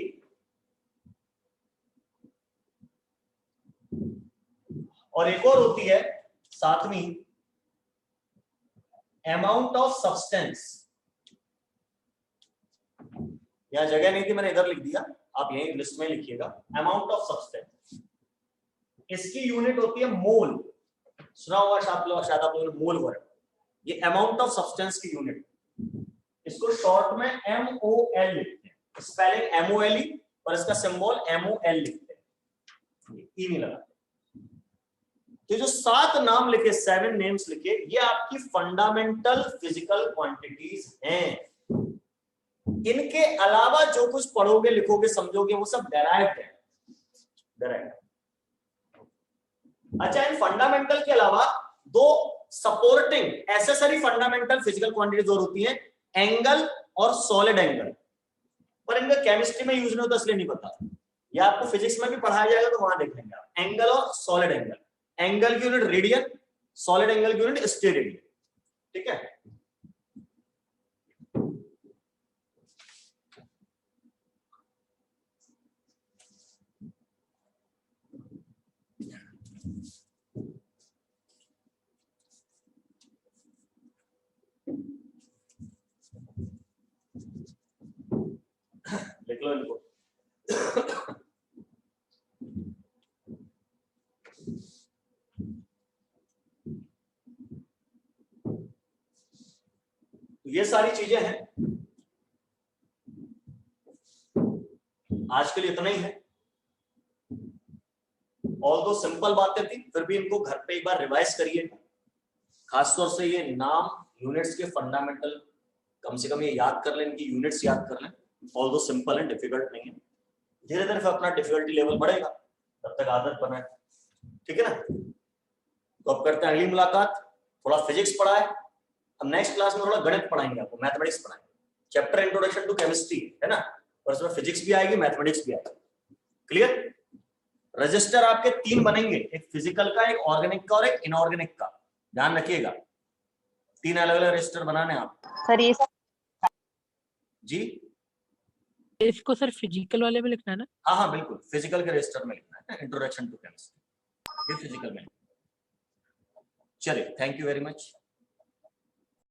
और एक और होती है सातवीं, अमाउंट ऑफ सब्सटेंस। यहां जगह नहीं थी, मैंने इधर लिख दिया, आप यहीं लिस्ट में लिखिएगा। अमाउंट ऑफ सब्सटेंस, इसकी यूनिट होती है मोल। सुना होगा शायद आप लोगों ने मोल वर्ड। ये अमाउंट ऑफ सब्सटेंस की यूनिट। इसको शॉर्ट में MOL लिखते हैं, स्पेलिंग MOLE, और इसका सिंबल MOL लिखते हैं, ई नहीं लगाते। तो जो 7 नाम लिखे, 7 नेम्स लिखे, ये आपकी फंडामेंटल फिजिकल क्वांटिटीज हैं। इनके अलावा जो कुछ पढ़ोगे, लिखोगे, समझोगे, वो सब डेराइव्ड है। डेराइव्ड। अच्छा, इन फंडामेंटल के अलावा 2 supporting accessory fundamental physical quantities और होती हैं, एंगल और सॉलिड एंगल। पर इनका केमिस्ट्री में यूज नहीं होता, इसलिए नहीं पता। या आपको फिजिक्स में भी पढ़ाया जाएगा तो वहां देख लेंगे आप, एंगल और सॉलिड एंगल। एंगल की यूनिट रेडियन, सॉलिड एंगल की यूनिट स्टेरेडियन, ठीक है। लिख लो इनको। ये सारी चीजें हैं, आज के लिए इतना ही है। और दो सिंपल बातें थी, फिर भी इनको घर पे एक बार रिवाइज करिए। खासतौर से ये नाम यूनिट्स के फंडामेंटल कम से कम ये याद कर लें, इनकी यूनिट्स याद कर लें। ऑल दो सिंपल एंड डिफिकल्ट नहीं है, धीरे धीरे फिर अपना डिफिकल्टी लेवल बढ़ेगा, तब तक आदत बनाए, ठीक है ना। तो अब करते हैं अगली मुलाकात। थोड़ा फिजिक्स पढ़ा है, अब नेक्स्ट क्लास में थोड़ा गणित पढ़ाएंगे, आपको मैथमेटिक्स पढ़ाएंगे। चैप्टर इंट्रोडक्शन टू केमिस्ट्री है ना, और इसमें फिजिक्स भी आएगी, मैथमेटिक्स भी आएगी। क्लियर। रजिस्टर आपके 3 बनेंगे, एक फिजिकल का, एक ऑर्गेनिक का और एक इनऑर्गेनिक का, ध्यान रखिएगा। 3 अलग अलग रजिस्टर बनाने आप। सर ये जी इसको सर फिजिकल वाले में लिखना है ना? हाँ हाँ बिल्कुल, फिजिकल के रजिस्टर में लिखना है, इंट्रोडक्शन टू केमिस्ट्री, ये फिजिकल में। चलिए, थैंक यू वेरी मच।